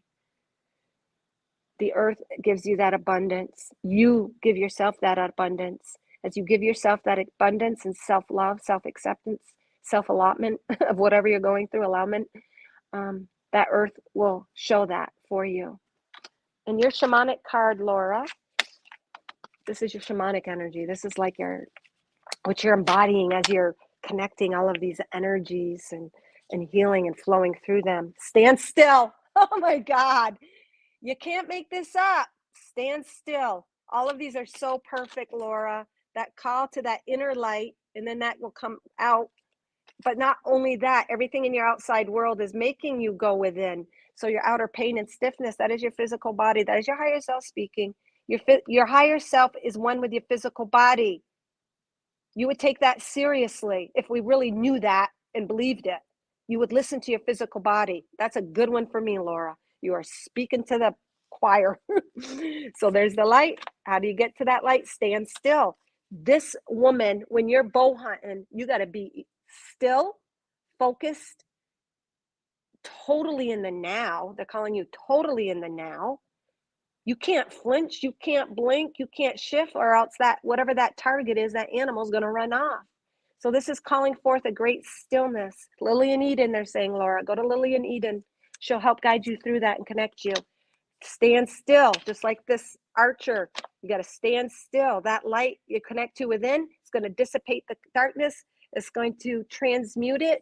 The earth gives you that abundance. You give yourself that abundance. As you give yourself that abundance and self-love, self-acceptance, self-allotment of whatever you're going through, allowment, that earth will show that for you. And your shamanic card, Laura, this is your shamanic energy. This is like what you're embodying as you're connecting all of these energies and healing and flowing through them. Stand still. Oh my God. You can't make this up. Stand still. All of these are so perfect, Laura. That call to that inner light, and then that will come out. But not only that, everything in your outside world is making you go within. So your outer pain and stiffness, that is your physical body. That is your higher self speaking. Your higher self is one with your physical body. You would take that seriously if we really knew that and believed it. You would listen to your physical body. That's a good one for me, Laura. You are speaking to the choir. So there's the light. How do you get to that light? Stand still. This woman, when you're bow hunting, you got to be still, focused, totally in the now. They're calling you totally in the now. You can't flinch, you can't blink, you can't shift, or else that whatever that target is, that animal's going to run off. So this is calling forth a great stillness. Lillian Eden, they're saying, Laura, go to Lillian Eden. She'll help guide you through that and connect you. Stand still, just like this archer. You got to stand still. That light you connect to within, it's going to dissipate the darkness. It's going to transmute it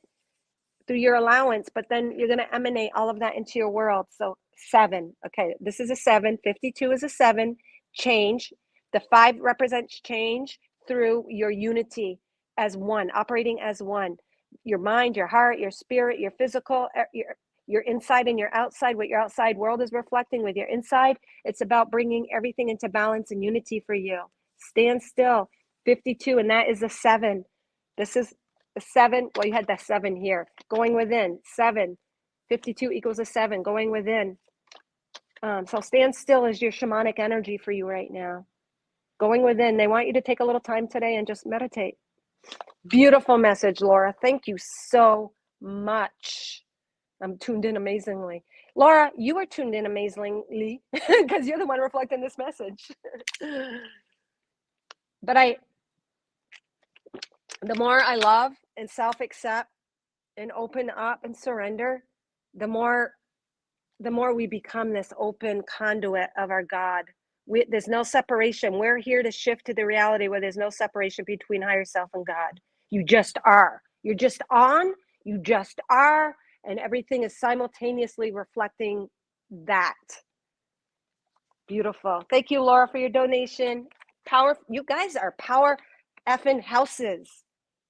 through your allowance, but then you're going to emanate all of that into your world. So 7. Okay, this is a 7. 52 is a 7. Change. The 5 represents change through your unity as one, operating as one. Your mind, your heart, your spirit, your physical, your inside and your outside, what your outside world is reflecting with your inside. It's about bringing everything into balance and unity for you. Stand still. 52, and that is a 7. This is the 7. Well, you had that 7 here. Going within. 7. 52 equals a 7. Going within. So stand still is your shamanic energy for you right now. Going within. They want you to take a little time today and just meditate. Beautiful message, Laura. Thank you so much. I'm tuned in amazingly. Laura, you are tuned in amazingly because you're the one reflecting this message. But the more I love and self-accept and open up and surrender, the more we become this open conduit of our God. There's no separation. We're here to shift to the reality where there's no separation between higher self and God. You just are. You're just on. You just are. and everything is simultaneously reflecting that. Beautiful. Thank you, Laura, for your donation. Power, you guys are power effing houses.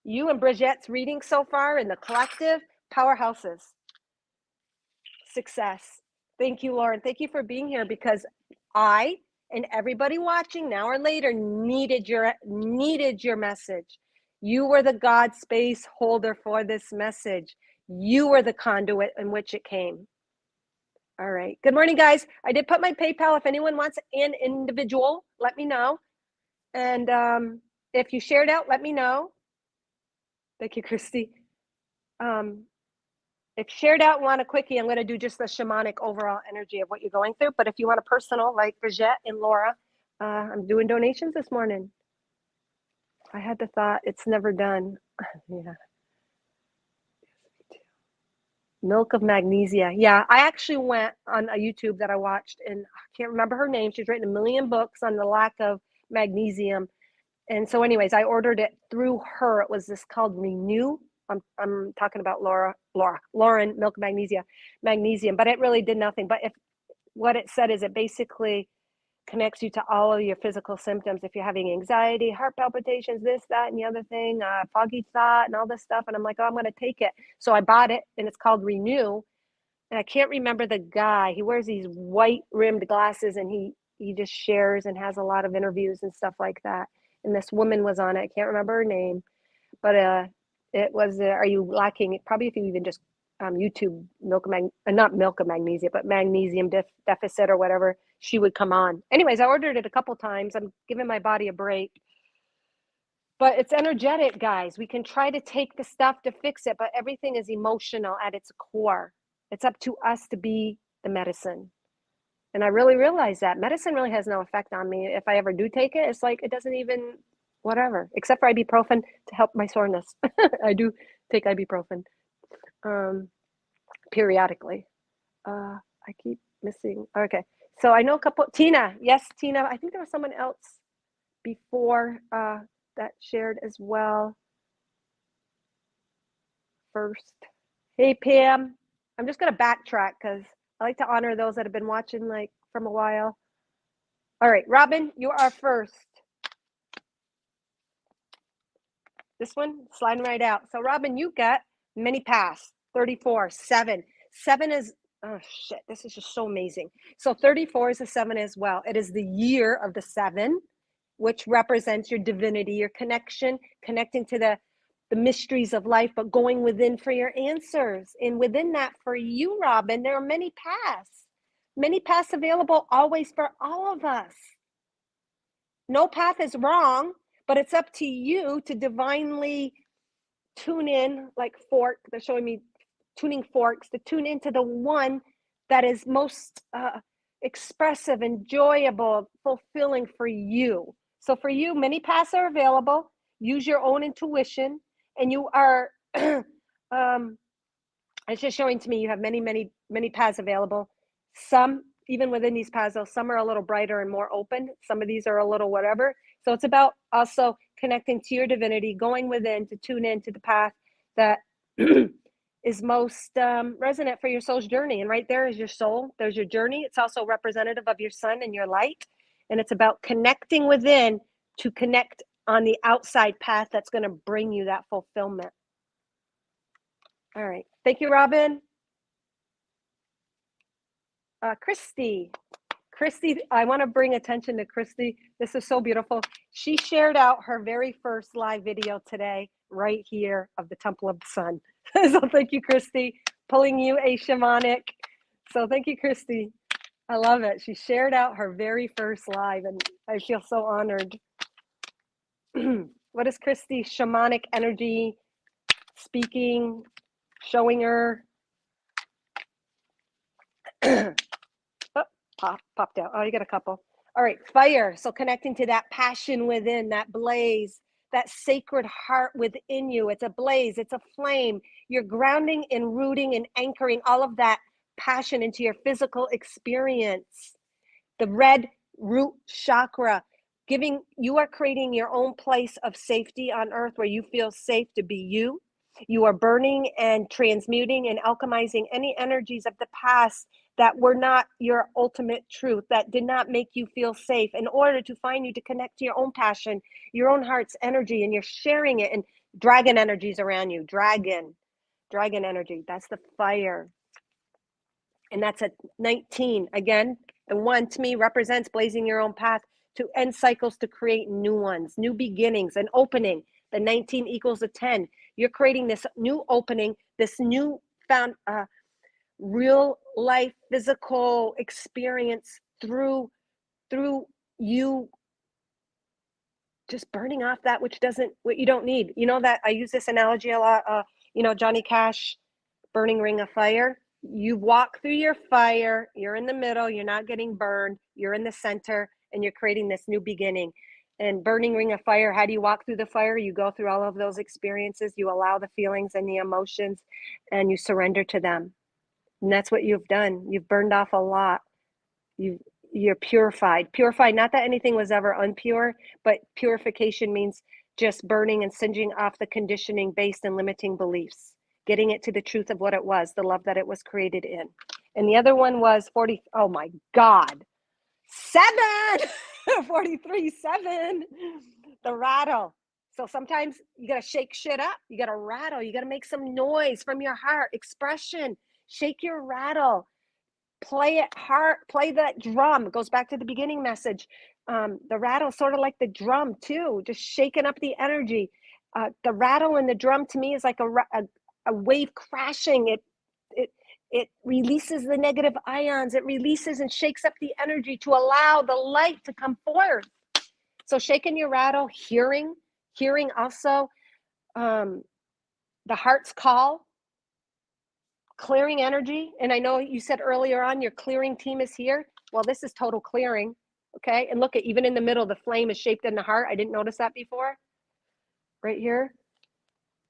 You and Bridgette's reading so far in the collective, powerhouses. Success. Thank you, Lauren. Thank you for being here, because I and everybody watching now or later needed your message. You were the God space holder for this message. You were the conduit in which it came. All right. Good morning, guys. I did put my PayPal. If anyone wants an individual, let me know. And if you shared out, let me know. Thank you, Christy. If shared out and want a quickie, I'm going to do just the shamanic overall energy of what you're going through. But if you want a personal, like Brigitte and Laura, I'm doing donations this morning. I had the thought, it's never done. Yeah. Milk of Magnesia. Yeah, I actually went on a YouTube that I watched, and I can't remember her name. She's written 1 million books on the lack of magnesium. And so anyways, I ordered it through her. It was this called Renew. I'm talking about Lauren, Milk of Magnesium, but it really did nothing. But if what it said is it basically connects you to all of your physical symptoms. If you're having anxiety, heart palpitations, this, that, and the other thing, foggy thought and all this stuff. And I'm like, oh, I'm going to take it. So I bought it, and it's called Renew. And I can't remember the guy. He wears these white rimmed glasses, and he just shares and has a lot of interviews and stuff like that. And this woman was on it. I can't remember her name, but it was, are you lacking? Probably if you even just YouTube not milk of magnesia, but magnesium deficit or whatever, she would come on. Anyways, I ordered it a couple times. I'm giving my body a break. But it's energetic, guys. We can try to take the stuff to fix it, but everything is emotional at its core. It's up to us to be the medicine. And I really realized that medicine really has no effect on me. If I ever do take it, it's like it doesn't even, whatever, except for ibuprofen to help my soreness. I do take ibuprofen periodically. I keep missing. Okay. So I know a couple, Tina. Yes, Tina. I think there was someone else before that shared as well. First. Hey, Pam. I'm just going to backtrack because I like to honor those that have been watching like from a while. All right, Robin, you are first. This one, sliding right out. So Robin, you got many pass, 34, 7. 7 is, oh shit, this is just so amazing. So 34 is a 7 as well. It is the year of the 7, which represents your divinity, your connection, connecting to the mysteries of life, but going within for your answers. And within that, for you, Robin, there are many paths available always for all of us. No path is wrong, but it's up to you to divinely tune in, like fork. They're showing me tuning forks, to tune into the one that is most expressive, enjoyable, fulfilling for you. So for you, many paths are available. Use your own intuition, and you are, it's just showing to me you have many paths available. Some, even within these paths, though, some are a little brighter and more open. Some of these are a little whatever. So it's about also connecting to your divinity, going within to tune into the path that is most resonant for your soul's journey. And right there is your soul. There's your journey. It's also representative of your sun and your light. And it's about connecting within to connect on the outside path that's going to bring you that fulfillment. All right. Thank you, Robin. Christy, I want to bring attention to Christy. This is so beautiful. She shared out her very first live video today, right here of the Temple of the Sun. So thank you, Christy, pulling you a shamanic. So thank you, Christy. I love it. She shared out her very first live, and I feel so honored. What is Christy shamanic energy speaking, showing her? Popped out. Oh, you got a couple. All right, fire. So connecting to that passion within, that blaze, that sacred heart within you. It's a blaze, it's a flame. You're grounding and rooting and anchoring all of that passion into your physical experience. The red root chakra, you are creating your own place of safety on earth where you feel safe to be you. You are burning and transmuting and alchemizing any energies of the past that were not your ultimate truth, that did not make you feel safe, in order to find you to connect to your own passion, your own heart's energy, and you're sharing it. And dragon energies around you. Dragon energy. That's the fire. And that's at 19. Again, the one to me represents blazing your own path to end cycles, to create new ones, new beginnings, an opening. The 19 equals a 10. You're creating this new opening, this new found real life physical experience through you just burning off that which doesn't, what you don't need. You know that I use this analogy a lot. Johnny Cash, burning ring of fire. You walk through your fire, you're in the middle, you're not getting burned, you're in the center, and you're creating this new beginning. And burning ring of fire, how do you walk through the fire? You go through all of those experiences, you allow the feelings and the emotions, and you surrender to them. And that's what you've done. You've burned off a lot. You're purified. Not that anything was ever unpure, but purification means just burning and singeing off the conditioning based and limiting beliefs, getting it to the truth of what it was, the love that it was created in. And the other one was 40. Oh my God. 7. 43, 7. The rattle. So sometimes you got to shake shit up. You got to rattle. You got to make some noise from your heart, expression. Shake your rattle. Play it hard. Play that drum. It goes back to the beginning message. The rattle, sort of like the drum too, just shaking up the energy. The rattle and the drum to me is like a wave crashing. It releases the negative ions. It releases and shakes up the energy to allow the light to come forth. So shaking your rattle, hearing also the heart's call, clearing energy. And I know you said earlier on your clearing team is here. Well, this is total clearing. Okay. And look at, even in the middle, the flame is shaped in the heart. I didn't notice that before. Right here.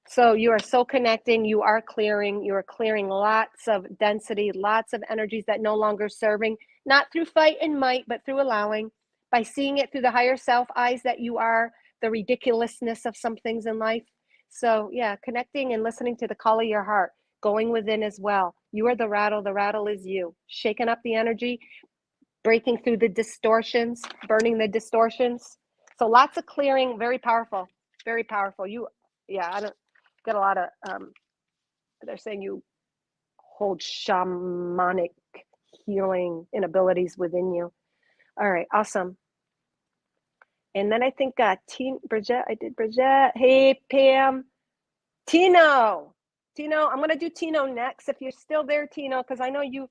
So you are so connecting, you are clearing lots of density, lots of energies that no longer serving, not through fight and might, but through allowing, by seeing it through the higher self eyes that you are, the ridiculousness of some things in life. So yeah, connecting and listening to the call of your heart, going within as well. You are the rattle is you, shaking up the energy, breaking through the distortions, burning the distortions. So lots of clearing, very powerful, very powerful. I don't get a lot of, they're saying you hold shamanic healing and abilities within you. All right, awesome. And then I think Bridget, I did Bridget. Hey, Pam. Tino, I'm going to do Tino next. If you're still there, Tino, because I know you've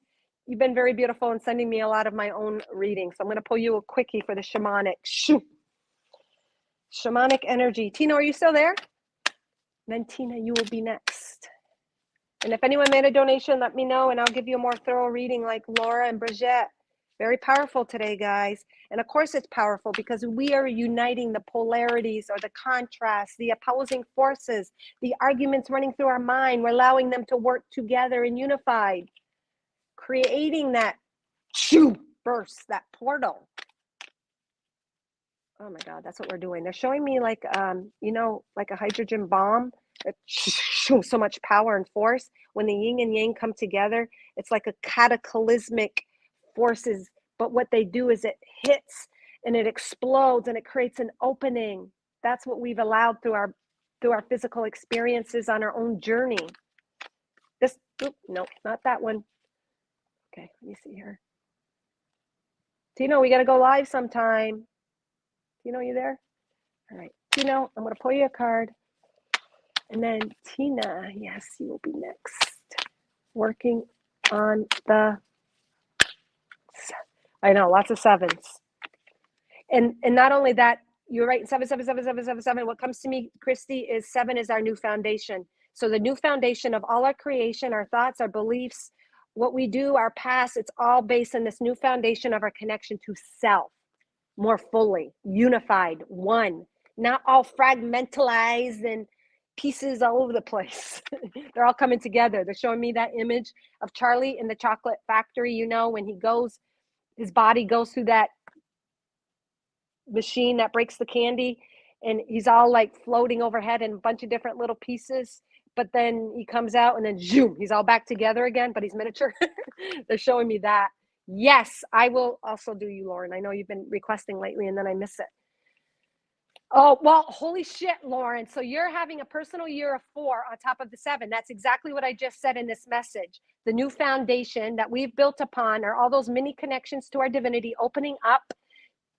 been very beautiful in sending me a lot of my own readings. So I'm going to pull you a quickie for the shamanic. Shamanic energy. Tino, are you still there? Then Tina, you will be next. And if anyone made a donation, let me know and I'll give you a more thorough reading like Laura and Bridget. Very powerful today, guys. And of course it's powerful because we are uniting the polarities or the contrasts, the opposing forces, the arguments running through our mind. We're allowing them to work together and unified, creating that burst, that portal. Oh my God, that's what we're doing. They're showing me like, like a hydrogen bomb. So much power and force. When the yin and yang come together, it's like a cataclysmic forces. But what they do is it hits and it explodes and it creates an opening. That's what we've allowed through our physical experiences on our own journey. No, not that one. Okay, let me see here. Tino, we got to go live sometime. Tino, you there? All right, Tino, I'm going to pull you a card. And then Tina, yes, you will be next. Working on I know, lots of sevens. And not only that, you're right, 7, 7, 7, 7, 7, 7. What comes to me, Christy, is 7 is our new foundation. So the new foundation of all our creation, our thoughts, our beliefs, what we do, our past, it's all based on this new foundation of our connection to self, more fully, unified, one, not all fragmentalized and pieces all over the place. They're all coming together. They're showing me that image of Charlie in the chocolate factory, when he goes, his body goes through that machine that breaks the candy and he's all like floating overhead in a bunch of different little pieces, but then he comes out and then zoom, he's all back together again, but he's miniature. They're showing me that. Yes, I will also do you, Lauren. I know you've been requesting lately and then I miss it. Oh, well, holy shit, Lauren. So you're having a personal year of 4 on top of the 7. That's exactly what I just said in this message. The new foundation that we've built upon are all those mini connections to our divinity, opening up,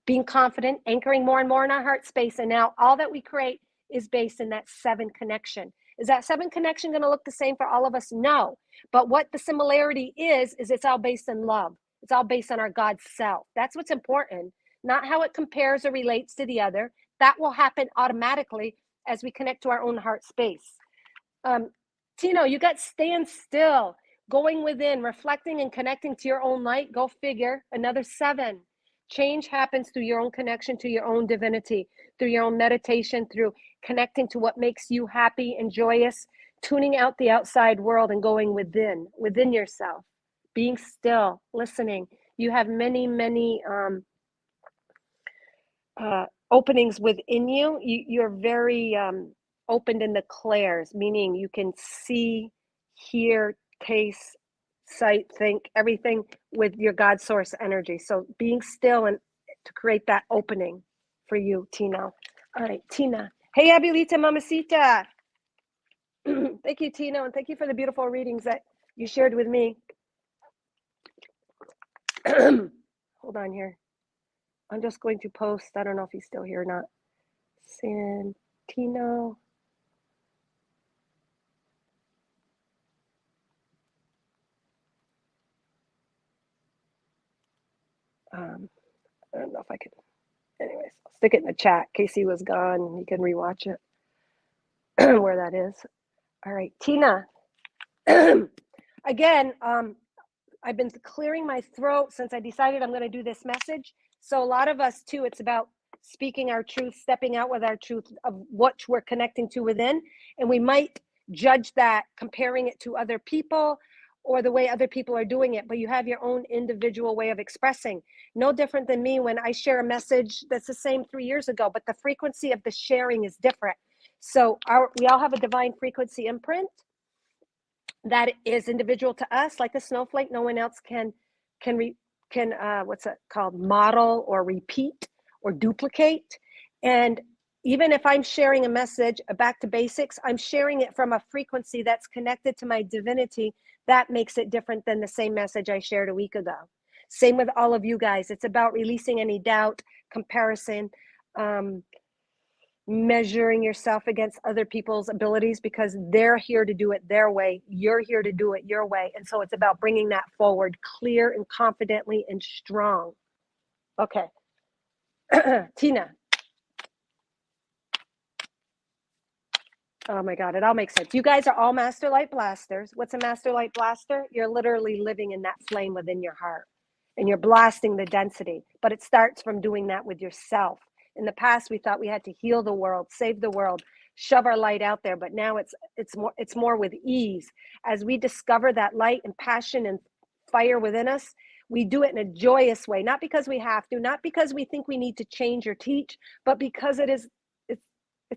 being confident, anchoring more and more in our heart space. And now all that we create is based in that 7 connection. Is that 7 connection going to look the same for all of us? No. But what the similarity is it's all based in love. It's all based on our God self. That's what's important, not how it compares or relates to the other. That will happen automatically as we connect to our own heart space. Tino, you got stand still, going within, reflecting and connecting to your own light. Go figure, another 7. Change happens through your own connection to your own divinity, through your own meditation, through connecting to what makes you happy and joyous, tuning out the outside world and going within yourself, being still, listening. You have many, many openings within you. You're very opened in the clairs, meaning you can see, hear, taste, sight, think, everything with your God source energy. So being still and to create that opening for you, Tina. All right, Tina. Hey, Abilita Mamacita. Thank you, Tina, and thank you for the beautiful readings that you shared with me. Hold on here. I'm just going to post. I don't know if he's still here or not. Santino. I don't know if I can. Anyways, I'll stick it in the chat. Casey was gone. You can rewatch it where that is. All right, Tina. Again, I've been clearing my throat since I decided I'm going to do this message. So a lot of us too, it's about speaking our truth, stepping out with our truth of what we're connecting to within. And we might judge that comparing it to other people or the way other people are doing it, but you have your own individual way of expressing. No different than me when I share a message that's the same 3 years ago, but the frequency of the sharing is different. So we all have a divine frequency imprint that is individual to us, like a snowflake. No one else can what's it called, model or repeat or duplicate. And even if I'm sharing a message back to basics, I'm sharing it from a frequency that's connected to my divinity. That makes it different than the same message I shared a week ago. Same with all of you guys. It's about releasing any doubt, comparison, measuring yourself against other people's abilities, because they're here to do it their way. You're here to do it your way. And so it's about bringing that forward clear and confidently and strong. Okay. Tina. Oh my God, it all makes sense. You guys are all Master Light Blasters. What's a Master Light Blaster? You're literally living in that flame within your heart and you're blasting the density, but it starts from doing that with yourself. In the past, we thought we had to heal the world, save the world, shove our light out there, but now it's more with ease. As we discover that light and passion and fire within us, we do it in a joyous way, not because we have to, not because we think we need to change or teach, but because it's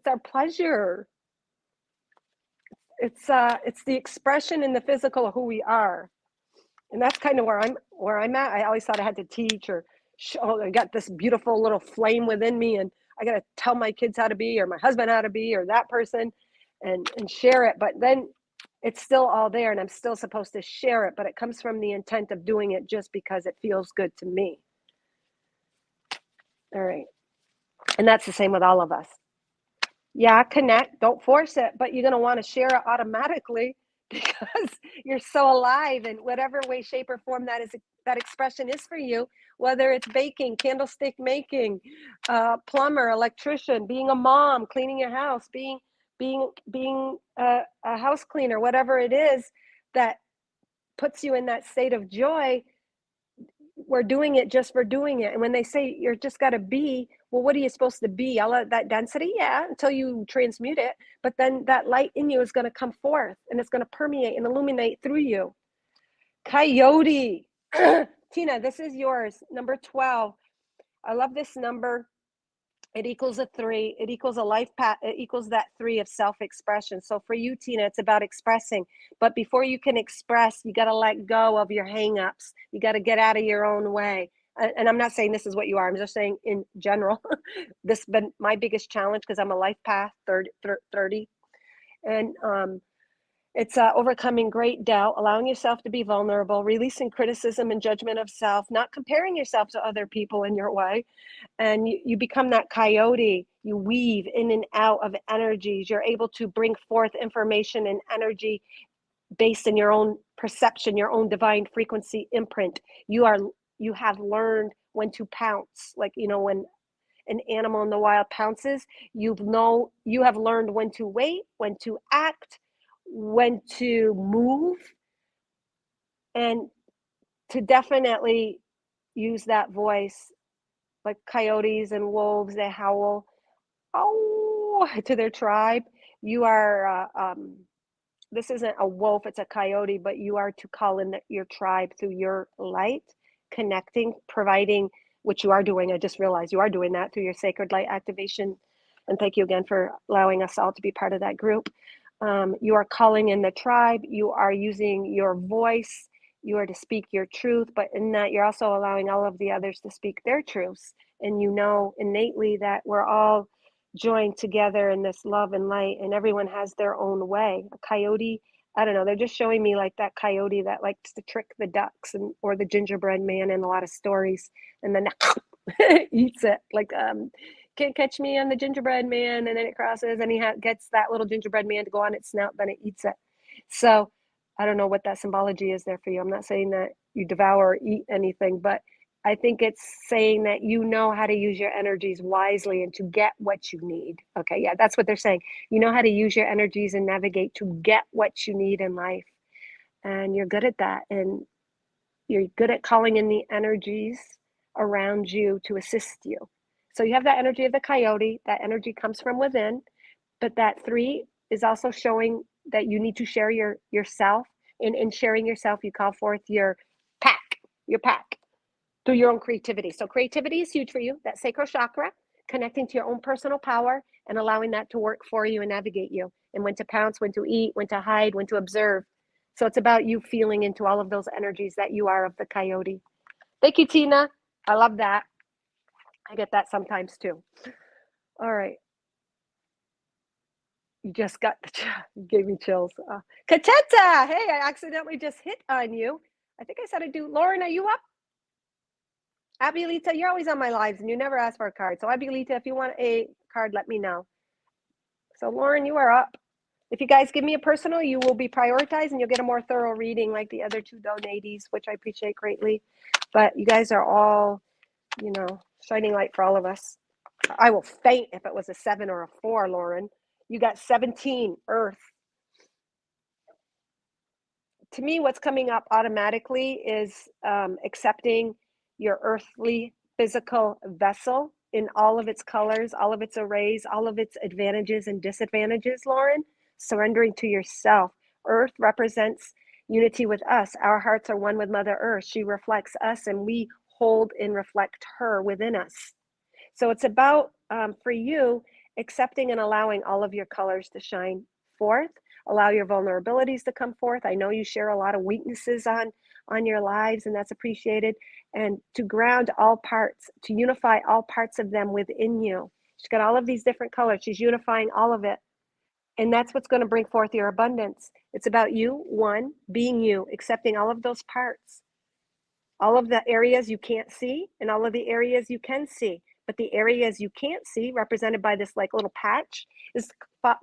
our pleasure. It's the expression in the physical of who we are, and that's kind of where I'm at. I always thought I had to teach or I got this beautiful little flame within me, and I got to tell my kids how to be, or my husband how to be, or that person, and share it. But then it's still all there, and I'm still supposed to share it. But it comes from the intent of doing it just because it feels good to me. All right, and that's the same with all of us. Yeah, connect, don't force it, but you're going to want to share it automatically because you're so alive in whatever way, shape, or form that expression is for you, whether it's baking, candlestick making, plumber, electrician, being a mom, cleaning your house, being a house cleaner, whatever it is that puts you in that state of joy. We're doing it just for doing it. And when they say you're just got to be, well, what are you supposed to be? All of that density? Yeah, until you transmute it. But then that light in you is going to come forth and it's going to permeate and illuminate through you. Coyote. Tina, this is yours. Number 12. I love this number. It equals a 3. It equals a life path. It equals that 3 of self-expression. So for you, Tina, it's about expressing. But before you can express, you got to let go of your hangups. You got to get out of your own way. And I'm not saying this is what you are. I'm just saying in general, this has been my biggest challenge because I'm a life path 30. And it's overcoming great doubt, allowing yourself to be vulnerable, releasing criticism and judgment of self, not comparing yourself to other people in your way. And you become that coyote. You weave in and out of energies. You're able to bring forth information and energy based in your own perception, your own divine frequency imprint. You have learned when to pounce. Like, when an animal in the wild pounces, you have learned when to wait, when to act, when to move, and to definitely use that voice. Like coyotes and wolves, they howl, oh, to their tribe. You are, this isn't a wolf, it's a coyote, but you are to call in your tribe through your light, connecting, providing, which you are doing. I just realized you are doing that through your sacred light activation. And thank you again for allowing us all to be part of that group. You are calling in the tribe, you are using your voice, you are to speak your truth, but in that you're also allowing all of the others to speak their truths. And you know innately that we're all joined together in this love and light, and everyone has their own way. A coyote, I don't know, they're just showing me like that coyote that likes to trick the ducks, and or the gingerbread man in a lot of stories, and then eats it. Like, can't catch me on the gingerbread man, and then it crosses and he gets that little gingerbread man to go on its snout, then it eats it. So I don't know what that symbology is there for you. I'm not saying that you devour or eat anything, but I think it's saying that you know how to use your energies wisely and to get what you need. Okay, yeah, that's what they're saying. You know how to use your energies and navigate to get what you need in life. And you're good at that. And you're good at calling in the energies around you to assist you. So you have that energy of the coyote. That energy comes from within, but that 3 is also showing that you need to share yourself. And in sharing yourself, you call forth your pack through your own creativity. So creativity is huge for you, that sacral chakra, connecting to your own personal power and allowing that to work for you and navigate you, and when to pounce, when to eat, when to hide, when to observe. So it's about you feeling into all of those energies that you are of the coyote. Thank you, Tina. I love that. I get that sometimes too. All right. You just got you gave me chills. Kateta, hey, I accidentally just hit on you. I think I said I do. Lauren, are you up? Abilita, you're always on my lives and you never ask for a card. So Abilita, if you want a card, let me know. So Lauren, you are up. If you guys give me a personal, you will be prioritized and you'll get a more thorough reading like the other 2 donatees, which I appreciate greatly. But you guys are all, shining light for all of us. I will faint if it was a 7 or a 4, Lauren. You got 17, Earth. To me, what's coming up automatically is accepting your earthly physical vessel in all of its colors, all of its arrays, all of its advantages and disadvantages, Lauren. Surrendering to yourself. Earth represents unity with us. Our hearts are one with Mother Earth. She reflects us and we hold and reflect her within us. So it's about, for you, accepting and allowing all of your colors to shine forth. Allow your vulnerabilities to come forth. I know you share a lot of weaknesses on your lives, and that's appreciated. And to ground all parts, to unify all parts of them within you. She's got all of these different colors. She's unifying all of it. And that's what's going to bring forth your abundance. It's about you, one, being you, accepting all of those parts, all of the areas you can't see and all of the areas you can see. But the areas you can't see, represented by this like little patch, is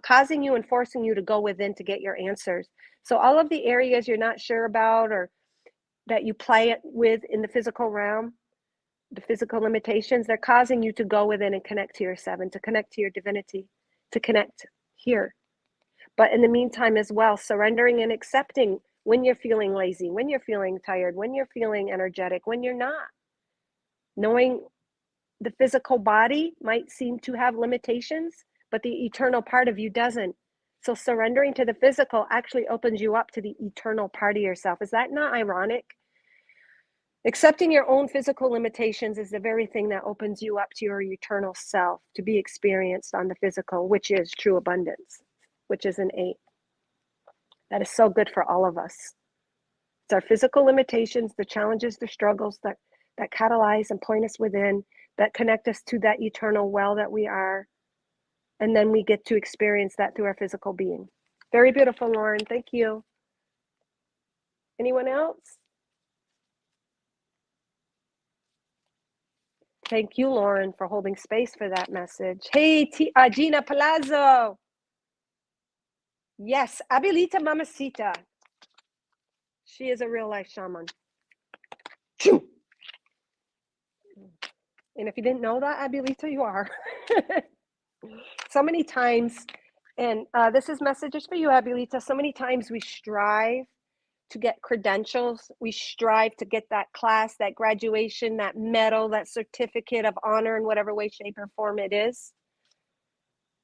causing you and forcing you to go within to get your answers. So all of the areas you're not sure about or that you play it with in the physical realm, the physical limitations, they're causing you to go within and connect to your 7, to connect to your divinity, to connect here. But in the meantime as well, surrendering and accepting when you're feeling lazy, when you're feeling tired, when you're feeling energetic, when you're not. Knowing the physical body might seem to have limitations, but the eternal part of you doesn't. So surrendering to the physical actually opens you up to the eternal part of yourself. Is that not ironic? Accepting your own physical limitations is the very thing that opens you up to your eternal self to be experienced on the physical, which is true abundance, which is an 8. That is so good for all of us. It's our physical limitations, the challenges, the struggles that catalyze and point us within, that connect us to that eternal well that we are. And then we get to experience that through our physical being. Very beautiful, Lauren. Thank you. Anyone else? Thank you, Lauren, for holding space for that message. Hey, Gina Palazzo. Yes, Abilita Mamacita. She is a real life shaman. And if you didn't know that, Abilita, you are. So many times, and this is messages for you, Abilita. So many times we strive to get credentials. We strive to get that class, that graduation, that medal, that certificate of honor in whatever way, shape, or form it is.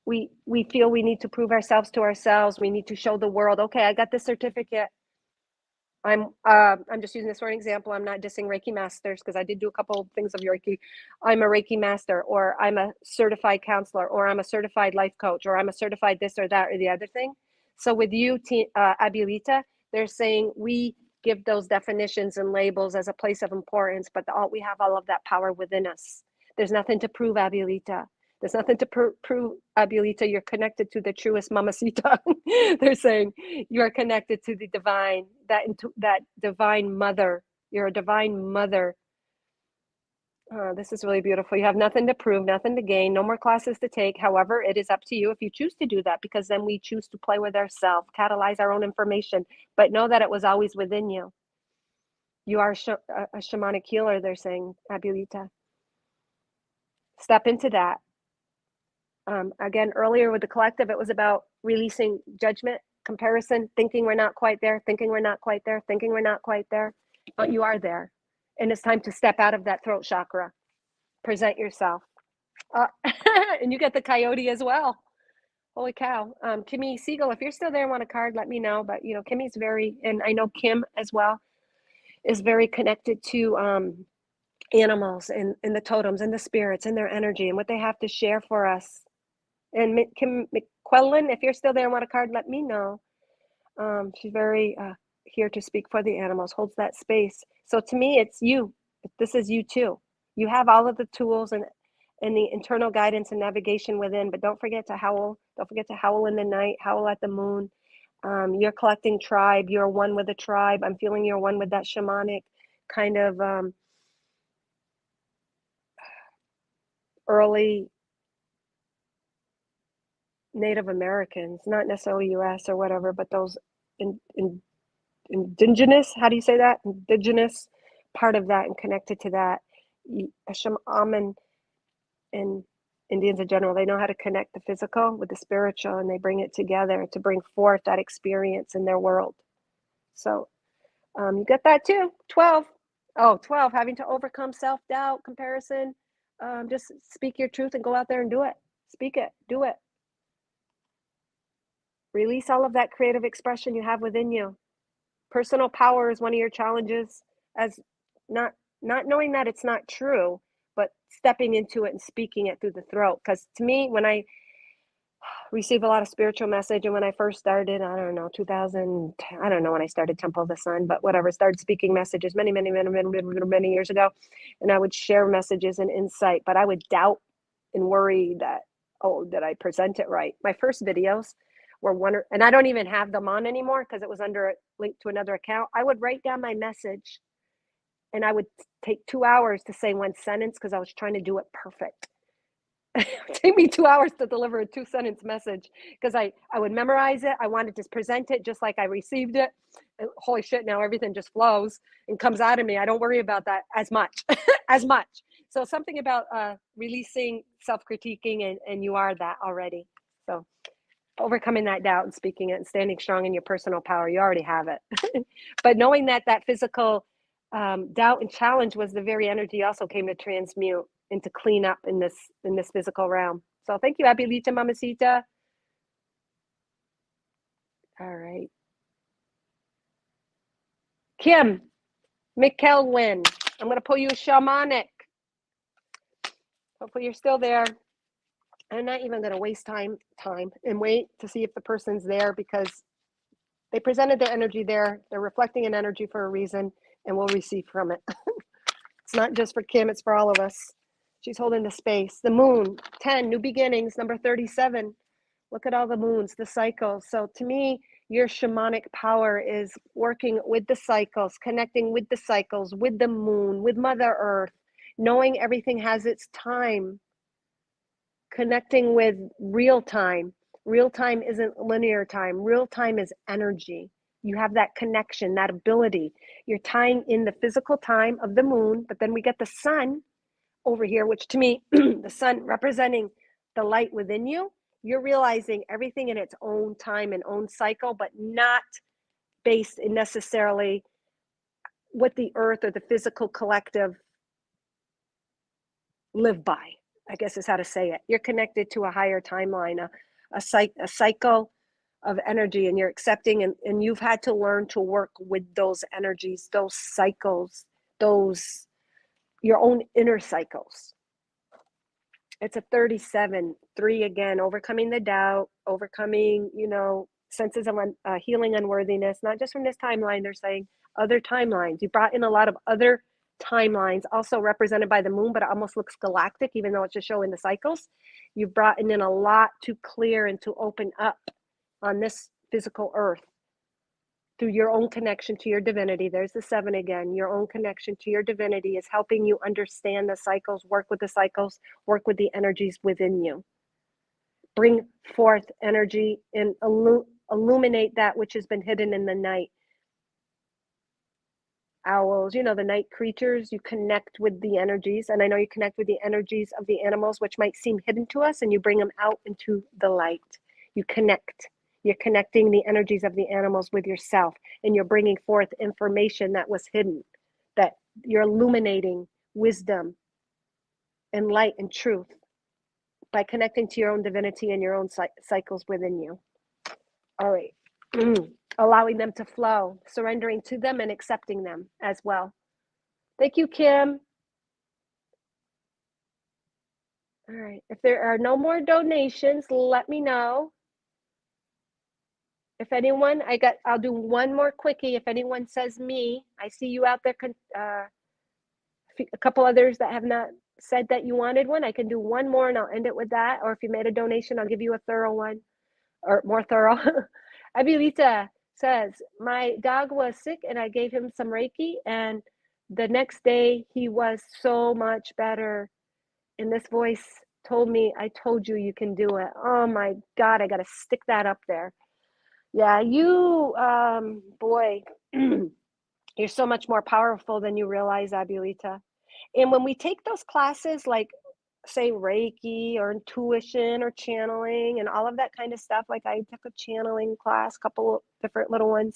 We feel we need to prove ourselves to ourselves. We need to show the world, okay, I got this certificate. I'm just using this for an example. I'm not dissing Reiki masters because I did do a couple of things of Reiki. I'm a Reiki master, or I'm a certified counselor, or I'm a certified life coach, or I'm a certified this or that or the other thing. So with you, Abilita, they're saying we give those definitions and labels as a place of importance, but we have all of that power within us. There's nothing to prove, Abilita. There's nothing to prove, Abilita. You're connected to the truest Mamacita. They're saying you are connected to the divine, that divine mother. You're a divine mother. This is really beautiful. You have nothing to prove, nothing to gain, no more classes to take. However, it is up to you if you choose to do that, because then we choose to play with ourselves, catalyze our own information, but know that it was always within you. You are a shamanic healer, they're saying, Abilita. Step into that. Again, earlier with the collective, it was about releasing judgment, comparison, thinking we're not quite there, thinking we're not quite there, thinking we're not quite there, but you are there. And it's time to step out of that throat chakra. Present yourself. And you get the coyote as well. Holy cow. Kimmy Siegel, if you're still there and want a card, let me know. But, Kimmy's and I know Kim as well, is very connected to animals and the totems and the spirits and their energy and what they have to share for us. And Kim McQuillan, if you're still there and want a card, let me know. She's very here to speak for the animals, holds that space. So to me, it's you. This is you too. You have all of the tools and the internal guidance and navigation within, but don't forget to howl. Don't forget to howl in the night, howl at the moon. You're collecting tribe. You're one with the tribe. I'm feeling you're one with that shamanic kind of early Native Americans, not necessarily US or whatever, but those indigenous, how do you say that? Indigenous part of that and connected to that. Shaman and Indians in general, they know how to connect the physical with the spiritual, and they bring it together to bring forth that experience in their world. So you get that too. 12. Oh, 12, having to overcome self-doubt, comparison. Just speak your truth and go out there and do it. Speak it, do it. Release all of that creative expression you have within you. Personal power is one of your challenges, as not knowing that it's not true, but stepping into it and speaking it through the throat. Because to me, when I receive a lot of spiritual message, and when I first started, I don't know, 2000, I don't know when I started Temple of the Sun, but whatever, started speaking messages many years ago, and I would share messages and insight, but I would doubt and worry that, oh, did I present it right? My first videos were and I don't even have them on anymore because it was under a link to another account. I would write down my message, and I would take 2 hours to say one sentence because I was trying to do it perfect. It would take me 2 hours to deliver a 2-sentence message because I would memorize it. I wanted to present it just like I received it. And holy shit, now everything just flows and comes out of me. I don't worry about that as much, as much. So something about releasing self-critiquing, and you are that already. So overcoming that doubt and speaking it and standing strong in your personal power, you already have it. But knowing that physical doubt and challenge was the very energy also came to transmute and to clean up in this physical realm. So thank you, Abilita Mamacita. All right. Kim McKelwin. I'm going to pull you a shamanic. Hopefully you're still there. I'm not even going to waste time and wait to see if the person's there, because they presented their energy there. They're reflecting an energy for a reason, and we'll receive from it. It's not just for Kim, it's for all of us. She's holding the space. The moon, 10, new beginnings, number 37. Look at all the moons, the cycles. So to me, your shamanic power is working with the cycles, connecting with the cycles, with the moon, with Mother Earth, knowing everything has its time, connecting with real time. Real time isn't linear time. Real time is energy. You have that connection, that ability. You're tying in the physical time of the moon, but then we get the sun over here, which to me, the sun representing the light within you. You're realizing everything in its own time and own cycle, but not based in necessarily what the earth or the physical collective live by, I guess is how to say it. You're connected to a higher timeline, a cycle of energy, and you're accepting, and you've had to learn to work with those energies, those cycles, those your own inner cycles. It's a 37, 3 again, overcoming the doubt, overcoming, senses of healing unworthiness, not just from this timeline. They're saying other timelines. You brought in a lot of other timelines, also represented by the moon, but it almost looks galactic, even though it's just showing the cycles. You've brought in a lot to clear and to open up on this physical earth through your own connection to your divinity. There's the 7 again. Your own connection to your divinity is helping you understand the cycles, work with the cycles, work with the energies within you. Bring forth energy and illuminate that which has been hidden in the night. Owls, the night creatures, you connect with the energies. And I know you connect with the energies of the animals, which might seem hidden to us, and you bring them out into the light. You connect. You're connecting the energies of the animals with yourself, and you're bringing forth information that was hidden, that you're illuminating wisdom and light and truth by connecting to your own divinity and your own cycles within you. All right. Allowing them to flow, surrendering to them and accepting them as well. Thank you, Kim. All right. If there are no more donations, let me know. If anyone, I'll do one more quickie. If anyone says me, I see you out there. A couple others that have not said that you wanted one. I can do one more and I'll end it with that. Or if you made a donation, I'll give you a thorough one, or more thorough. Abilita says, my dog was sick and I gave him some Reiki, and the next day he was so much better. And this voice told me, I told you you can do it. Oh my God, I got to stick that up there. Yeah, you, boy, you're so much more powerful than you realize, Abulita. And when we take those classes, like say Reiki or intuition or channeling and all of that kind of stuff, like I took a channeling class, couple of different little ones.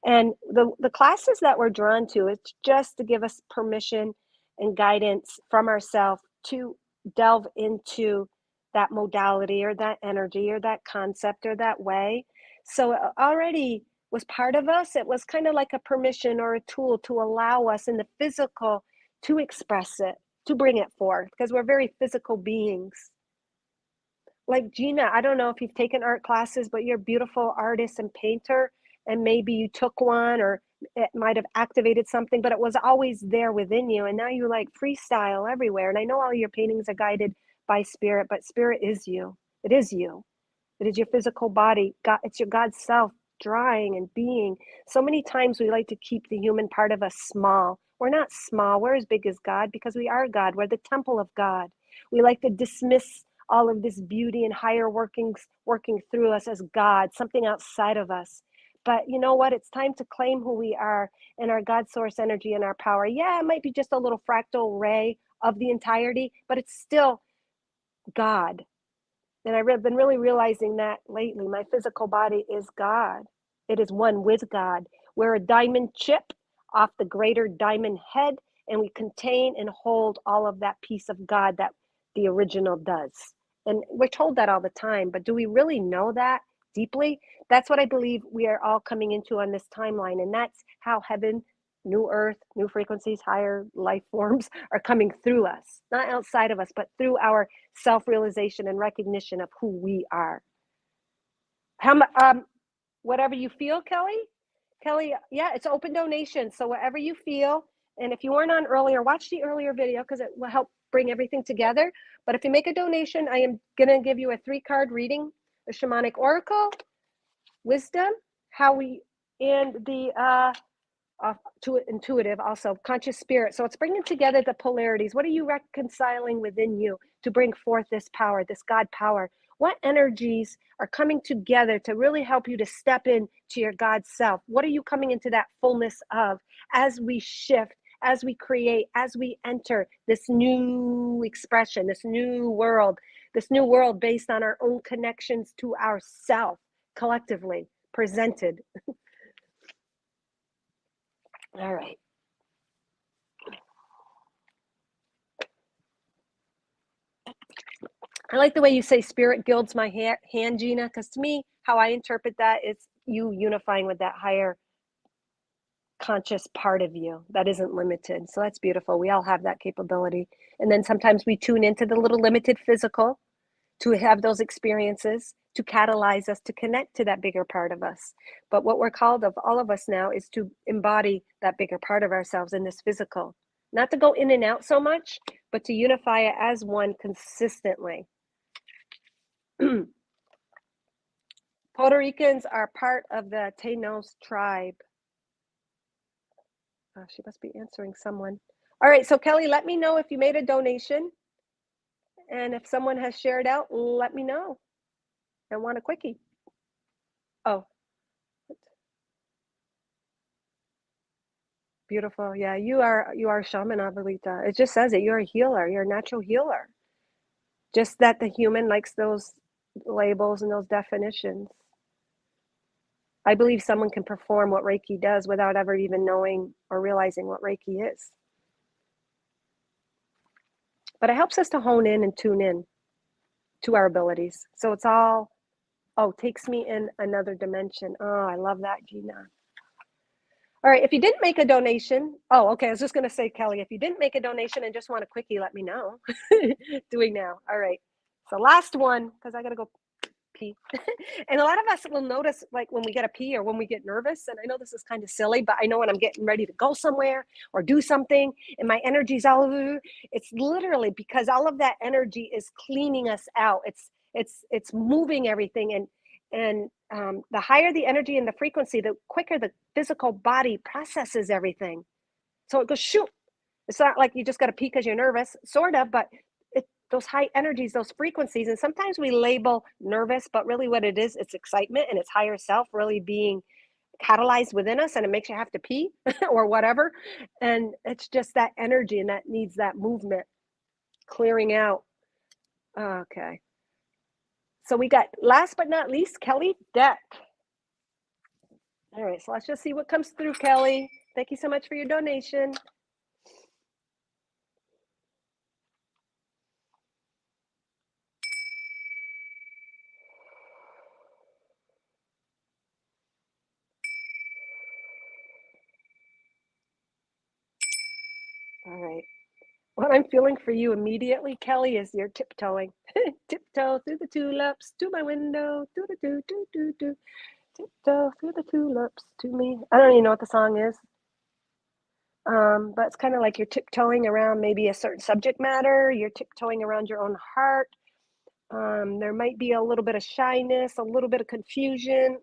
And the classes that we're drawn to, it's just to give us permission and guidance from ourselves to delve into that modality or that energy or that concept or that way. So it already was part of us. It was kind of like a permission or a tool to allow us in the physical to express it, to bring it forth, because we're very physical beings. Like Gina, I don't know if you've taken art classes, but you're a beautiful artist and painter, and maybe you took one or it might have activated something, but it was always there within you. And now you like freestyle everywhere. And I know all your paintings are guided by spirit, but spirit is you. It is you. It is your physical body. God, it's your God self drawing and being. So many times we like to keep the human part of us small. We're not small. We're as big as God because we are God. We're the temple of God. We like to dismiss all of this beauty and higher workings working through us as God, something outside of us. But you know what? It's time to claim who we are and our God source energy and our power. Yeah, it might be just a little fractal ray of the entirety, but it's still God. And I've been really realizing that lately. My physical body is God. It is one with God. We're a diamond chip off the greater diamond head, and we contain and hold all of that piece of God that the original does. And we're told that all the time, but do we really know that deeply? That's what I believe we are all coming into on this timeline. And that's how heaven new earth, new frequencies, higher life forms are coming through us, not outside of us, but through our self-realization and recognition of who we are. Whatever you feel, Kelly. Kelly, yeah, it's open donation. So whatever you feel, and if you weren't on earlier, watch the earlier video because it will help bring everything together. But if you make a donation, I am going to give you a 3-card reading, the Shamanic Oracle, Wisdom, and the to intuitive, also conscious spirit. So it's bringing together the polarities. What are you reconciling within you to bring forth this power, this God power? What energies are coming together to really help you to step into your God self? What are you coming into that fullness of as we shift, as we create, as we enter this new expression, this new world based on our own connections to ourself collectively presented. All right. I like the way you say spirit gilds my hand, Gina, because to me, how I interpret that is you unifying with that higher conscious part of you that isn't limited. So that's beautiful. We all have that capability. And then sometimes we tune into the little limited physical to have those experiences, to catalyze us to connect to that bigger part of us. But what we're called of all of us now is to embody that bigger part of ourselves in this physical. Not to go in and out so much, but to unify it as one consistently. Puerto Ricans are part of the Taínos tribe. She must be answering someone. All right, so Kelly, let me know if you made a donation. And if someone has shared out, let me know. I want a quickie. Oh, beautiful. Yeah, you are shaman, Abuelita. It just says it. You're a healer. You're a natural healer. Just that the human likes those labels and those definitions. I believe someone can perform what Reiki does without ever even knowing or realizing what Reiki is. But it helps us to hone in and tune in to our abilities. So it's all, takes me in another dimension. Oh, I love that, Gina. All right, if you didn't make a donation, okay, I was just going to say, Kelly, if you didn't make a donation and just want a quickie, let me know. Doing now. All right. So last one, because I got to go pee. And a lot of us will notice, like when we get a pee or when we get nervous, and I know this is kind of silly, but I know when I'm getting ready to go somewhere or do something and my energy's all over, it's literally because all of that energy is cleaning us out. It's moving everything, and the higher the energy and the frequency, the quicker the physical body processes everything. So it goes shoot. It's not like you just got to pee because you're nervous, sort of, but those high energies, those frequencies, and sometimes we label nervous, but really what it is, it's excitement and it's higher self really being catalyzed within us, and it makes you have to pee or whatever. And it's just that energy and that needs that movement clearing out. Okay. So we got, last but not least, Kelly Deck. All right, so let's just see what comes through, Kelly. Thank you so much for your donation. All right. What I'm feeling for you immediately, Kelly, is you're tiptoeing. Tiptoe through the tulips to my window. Do do do do do do. Tiptoe through the tulips to me. I don't even know what the song is. But it's kind of like you're tiptoeing around maybe a certain subject matter. You're tiptoeing around your own heart. There might be a little bit of shyness, a little bit of confusion,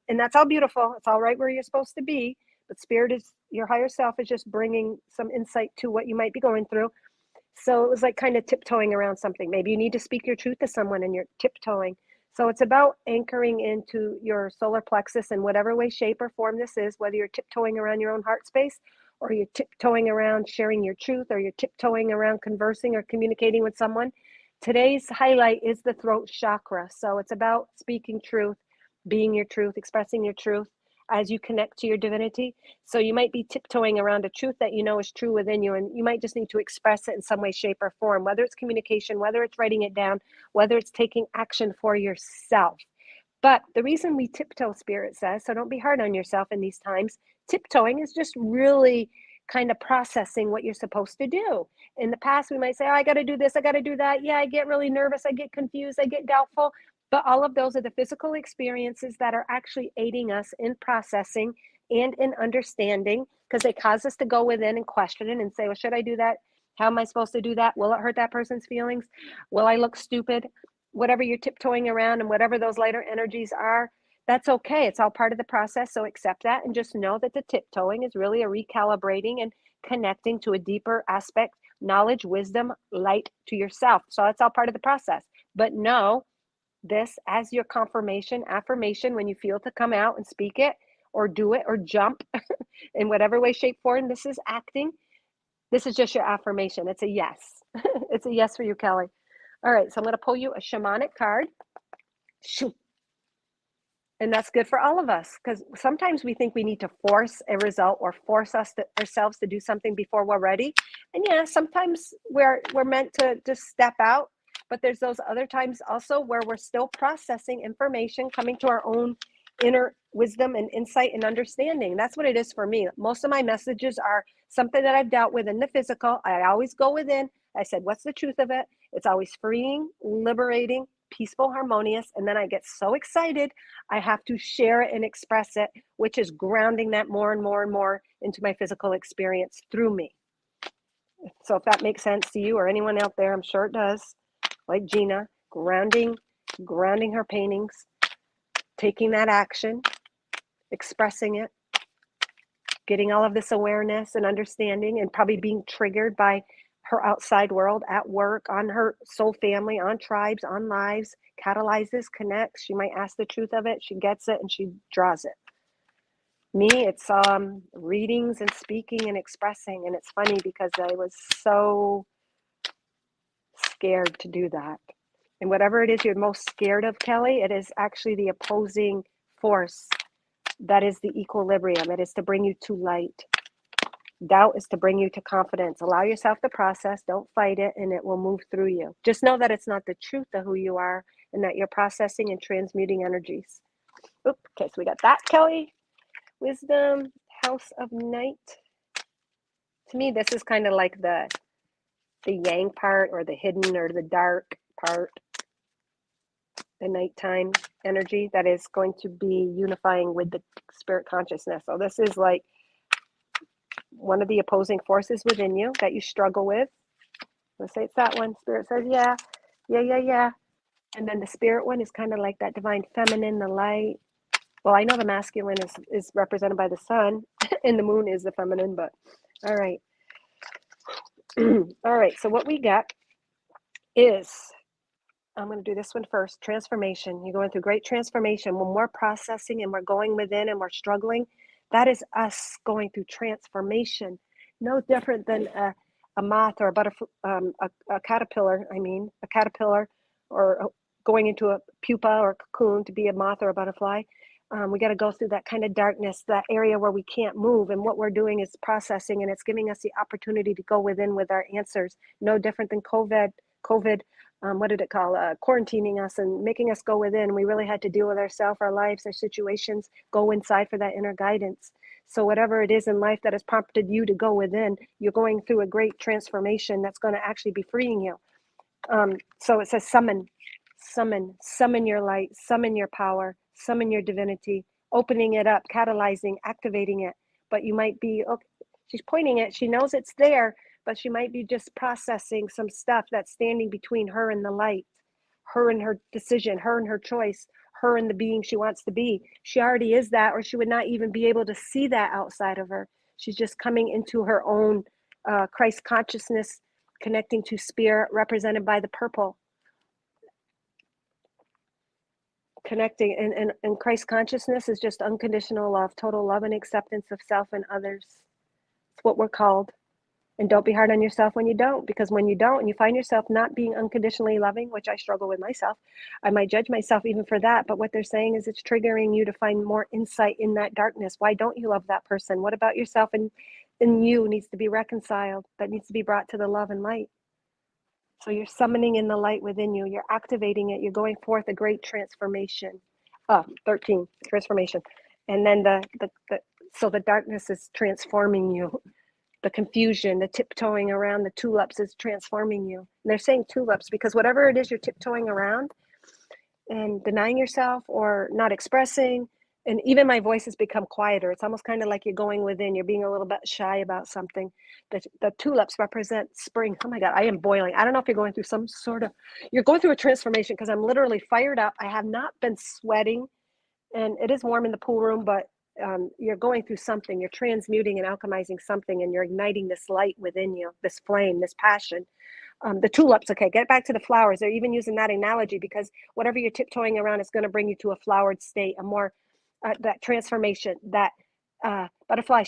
and that's all beautiful. It's all right where you're supposed to be. But spirit is, your higher self is just bringing some insight to what you might be going through. So it was like kind of tiptoeing around something. Maybe you need to speak your truth to someone and you're tiptoeing. So it's about anchoring into your solar plexus in whatever way, shape, or form this is, whether you're tiptoeing around your own heart space, or you're tiptoeing around sharing your truth, or you're tiptoeing around conversing or communicating with someone. Today's highlight is the throat chakra. So it's about speaking truth, being your truth, expressing your truth as you connect to your divinity. So you might be tiptoeing around a truth that you know is true within you, and you might just need to express it in some way, shape, or form, whether it's communication, whether it's writing it down, whether it's taking action for yourself. But the reason we tiptoe, Spirit says, so don't be hard on yourself in these times, tiptoeing is just really kind of processing what you're supposed to do. In the past, we might say, oh, I got to do this, I got to do that. Yeah, I get really nervous, I get confused, I get doubtful. But all of those are the physical experiences that are actually aiding us in processing and in understanding because they cause us to go within and question it and say, well, should I do that? How am I supposed to do that? Will it hurt that person's feelings? Will I look stupid? Whatever you're tiptoeing around and whatever those lighter energies are, that's okay. It's all part of the process. So accept that and just know that the tiptoeing is really a recalibrating and connecting to a deeper aspect, knowledge, wisdom, light to yourself. So it's all part of the process. But know this as your confirmation, affirmation when you feel to come out and speak it or do it or jump in whatever way, shape, form. This is acting. This is just your affirmation. It's a yes. It's a yes for you, Kelly. All right. So I'm going to pull you a shamanic card. Shoo. And that's good for all of us because sometimes we think we need to force a result or force ourselves to do something before we're ready. And yeah, sometimes we're meant to just step out, but there's those other times also where we're still processing information, coming to our own inner wisdom and insight and understanding. That's what it is for me. Most of my messages are something that I've dealt with in the physical. I always go within. I said, what's the truth of it? It's always freeing, liberating, peaceful, harmonious. And then I get so excited, I have to share it and express it, which is grounding that more and more and more into my physical experience through me. So if that makes sense to you or anyone out there, I'm sure it does. Like Gina, grounding her paintings, taking that action, expressing it, getting all of this awareness and understanding, and probably being triggered by her outside world at work, on her soul family, on tribes, on lives, catalyzes, connects. She might ask the truth of it. She gets it and she draws it. Me, it's readings and speaking and expressing. And it's funny because I was so scared to do that. And whatever it is you're most scared of, Kelly, it is actually the opposing force that is the equilibrium. It is to bring you to light. Doubt is to bring you to confidence. Allow yourself to process, don't fight it, and it will move through you. Just know that it's not the truth of who you are and that you're processing and transmuting energies. Oop, okay, so we got that, Kelly. Wisdom, House of Night. To me, this is kind of like the yang part or the hidden or the dark part, the nighttime energy that is going to be unifying with the spirit consciousness. So this is like one of the opposing forces within you that you struggle with. Let's say it's that one. Spirit says, yeah. And then the spirit one is kind of like that divine feminine, the light. Well, I know the masculine is represented by the sun and the moon is the feminine, but all right. All right. So what we got is, I'm going to do this one first. Transformation. You're going through great transformation. When we're processing and we're going within and we're struggling, that is us going through transformation. No different than a moth or a butterfly, a caterpillar. A caterpillar, or going into a pupa or cocoon to be a moth or a butterfly. We got to go through that kind of darkness, that area where we can't move. And what we're doing is processing, and it's giving us the opportunity to go within with our answers. No different than COVID. What did it call? Quarantining us and making us go within. We really had to deal with ourselves, our lives, our situations, go inside for that inner guidance. So whatever it is in life that has prompted you to go within, you're going through a great transformation that's going to actually be freeing you. So it says summon your light, summon your power, summon your divinity, opening it up, catalyzing, activating it. But you might be, okay, she's pointing it, she knows it's there, but she might be just processing some stuff that's standing between her and the light, her and her decision, her and her choice, her and the being she wants to be. She already is that, or she would not even be able to see that outside of her. She's just coming into her own Christ consciousness, connecting to spirit, represented by the purple. Connecting, and Christ consciousness is just unconditional love, total love and acceptance of self and others. It's what we're called. And don't be hard on yourself when you don't, because when you don't and you find yourself not being unconditionally loving, which I struggle with myself, I might judge myself even for that. But what they're saying is it's triggering you to find more insight in that darkness. Why don't you love that person? What about yourself and you needs to be reconciled, that needs to be brought to the love and light? So you're summoning in the light within you. You're activating it. You're going forth a great transformation. 13, transformation. And then the So the darkness is transforming you. The confusion, the tiptoeing around the tulips is transforming you. And they're saying tulips because whatever it is you're tiptoeing around and denying yourself or not expressing, and even my voice has become quieter. It's almost kind of like you're going within, you're being a little bit shy about something. The tulips represent spring. Oh my God, I am boiling. I don't know if you're going through some sort of, you're going through a transformation because I'm literally fired up. I have not been sweating and it is warm in the pool room, but you're going through something. You're transmuting and alchemizing something, and you're igniting this light within you, this flame, this passion. The tulips, okay, get back to the flowers. They're even using that analogy because whatever you're tiptoeing around is going to bring you to a flowered state, a more, that transformation, that butterfly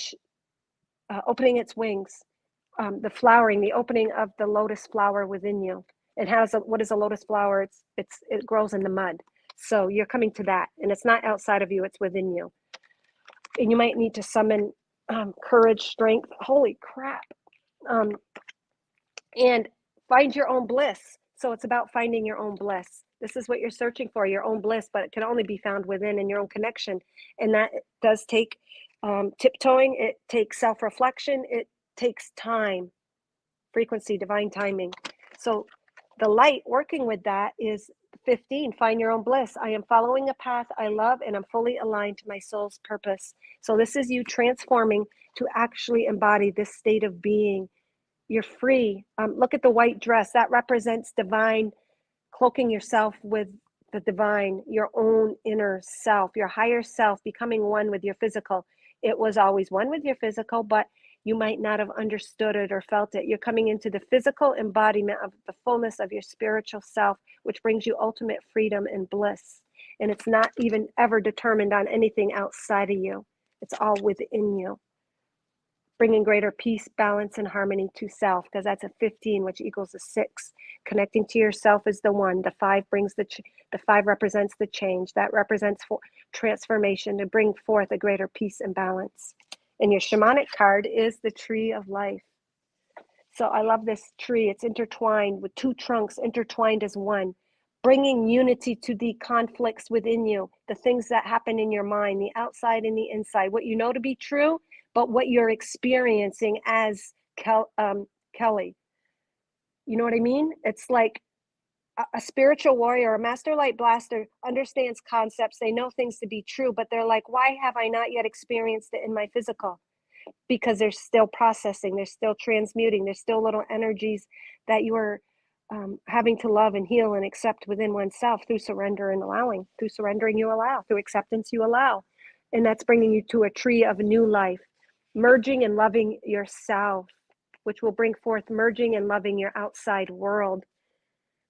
opening its wings, the flowering, the opening of the lotus flower within you. It has what is a lotus flower? It grows in the mud. So you're coming to that, and it's not outside of you, it's within you. And you might need to summon courage, strength. Holy crap. And find your own bliss. So it's about finding your own bliss. This is what you're searching for, your own bliss, but it can only be found within in your own connection. And that does take tiptoeing. It takes self-reflection. It takes time, frequency, divine timing. So the light working with that is 15, find your own bliss. I am following a path I love and I'm fully aligned to my soul's purpose. So this is you transforming to actually embody this state of being. You're free. Look at the white dress. That represents divine, cloaking yourself with the divine, your own inner self, your higher self, becoming one with your physical. It was always one with your physical, but you might not have understood it or felt it. You're coming into the physical embodiment of the fullness of your spiritual self, which brings you ultimate freedom and bliss. And it's not even ever determined on anything outside of you. It's all within you. Bringing greater peace, balance, and harmony to self, because that's a 15, which equals a 6. Connecting to yourself is the 1. The 5 brings the 5 represents the change. That represents transformation to bring forth a greater peace and balance. And your shamanic card is the tree of life. So I love this tree. It's intertwined with 2 trunks, intertwined as one, bringing unity to the conflicts within you, the things that happen in your mind, the outside and the inside, what you know to be true, but what you're experiencing as Kelly. You know what I mean? It's like a spiritual warrior, a master light blaster understands concepts. They know things to be true, but they're like, why have I not yet experienced it in my physical? Because they're still processing, they're still transmuting, there's still little energies that you are having to love and heal and accept within oneself through surrender and allowing. Through surrendering, you allow. Through acceptance, you allow. And that's bringing you to a tree of a new life, merging and loving yourself, which will bring forth merging and loving your outside world,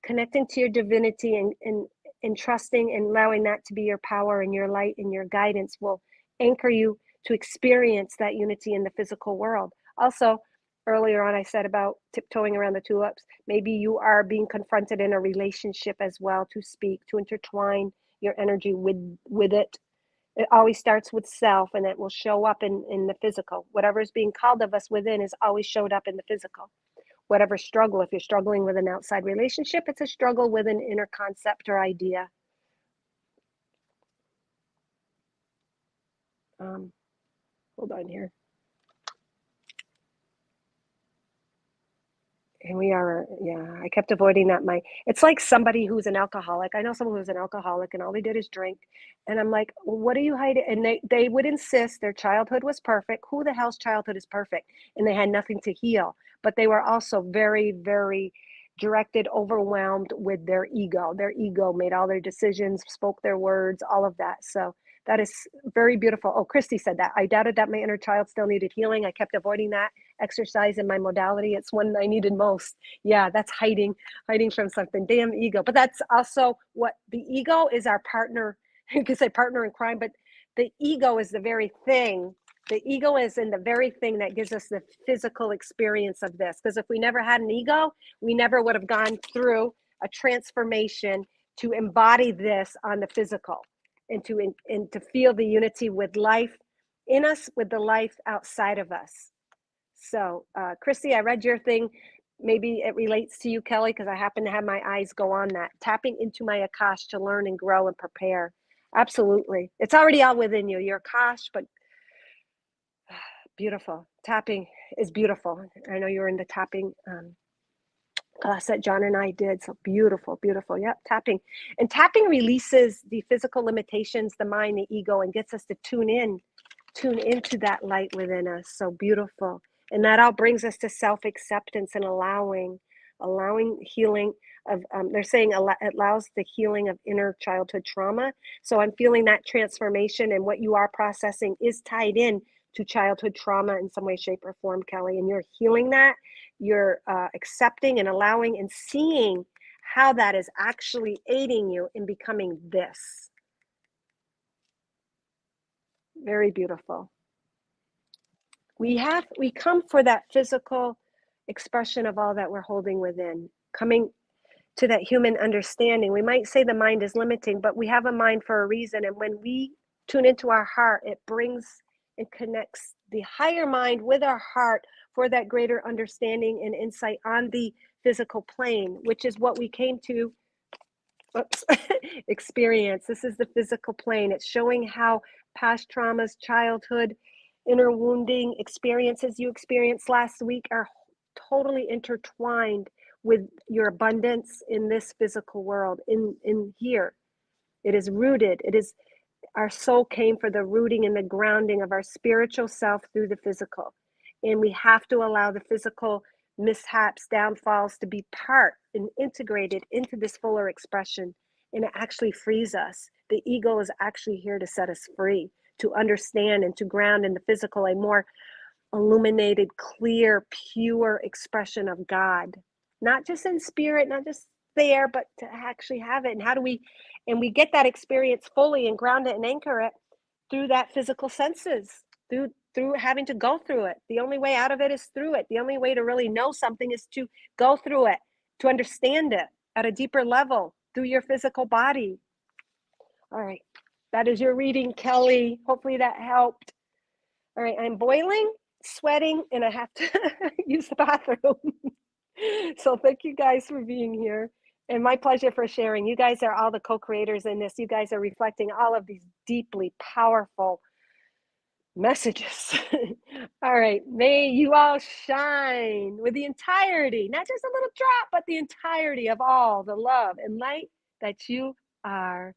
connecting to your divinity and trusting and allowing that to be your power and your light and your guidance will anchor you to experience that unity in the physical world. Also, earlier on, I said about tiptoeing around the tulips. Maybe you are being confronted in a relationship as well, to speak, to intertwine your energy with it. It always starts with self, and it will show up in the physical. Whatever is being called of us within is always showed up in the physical. Whatever struggle, if you're struggling with an outside relationship, it's a struggle with an inner concept or idea. Hold on here. And we are, yeah, I kept avoiding that. It's like somebody who's an alcoholic. I know someone who's an alcoholic and all they did is drink. And I'm like, well, what are you hiding? And they would insist their childhood was perfect. Who the hell's childhood is perfect? And they had nothing to heal. But they were also very, very directed, overwhelmed with their ego. Their ego made all their decisions, spoke their words, all of that. So that is very beautiful. Oh, Christy said that. I doubted that my inner child still needed healing. I kept avoiding that exercise in my modality. It's when I needed most. Yeah, that's hiding from something. Damn ego. But that's also what the ego is, our partner. You could say partner in crime, but the ego is the very thing. The ego is in the very thing that gives us the physical experience of this. Because if we never had an ego, we never would have gone through a transformation to embody this on the physical and to feel the unity with life in us, with the life outside of us. So, Christy, I read your thing. Maybe it relates to you, Kelly, because I happen to have my eyes go on that. Tapping into my Akash to learn and grow and prepare. Absolutely. It's already all within you, your Akash, but Beautiful. Tapping is beautiful. I know you were in the tapping class that John and I did. So beautiful, beautiful. Yep, tapping. And tapping releases the physical limitations, the mind, the ego, and gets us to tune into that light within us. So beautiful. And that all brings us to self-acceptance and allowing healing of, they're saying it allows the healing of inner childhood trauma. So I'm feeling that transformation, and what you are processing is tied in to childhood trauma in some way, shape, or form, Kelly. And you're healing that. You're accepting and allowing and seeing how that is actually aiding you in becoming this. Very beautiful. We come for that physical expression of all that we're holding within, coming to that human understanding. We might say the mind is limiting, but we have a mind for a reason. And when we tune into our heart, it brings and connects the higher mind with our heart for that greater understanding and insight on the physical plane, which is what we came to oops, experience. This is the physical plane. It's showing how past traumas, childhood, inner wounding experiences you experienced last week are totally intertwined with your abundance in this physical world, in here. It is rooted. It is our soul came for the rooting and the grounding of our spiritual self through the physical. And we have to allow the physical mishaps, downfalls to be part and integrated into this fuller expression. And it actually frees us. The ego is actually here to set us free, to understand and to ground in the physical a more illuminated, clear, pure expression of God, not just in spirit, not just there, but to actually have it. And how do we, and we get that experience fully and ground it and anchor it through that physical senses, through having to go through it. The only way out of it is through it. The only way to really know something is to go through it, to understand it at a deeper level through your physical body. All right. That is your reading, Kelly. Hopefully that helped. All right, I'm boiling, sweating, and I have to use the bathroom. So thank you guys for being here. And my pleasure for sharing. You guys are all the co-creators in this. You guys are reflecting all of these deeply powerful messages. All right, may you all shine with the entirety, not just a little drop, but the entirety of all the love and light that you are.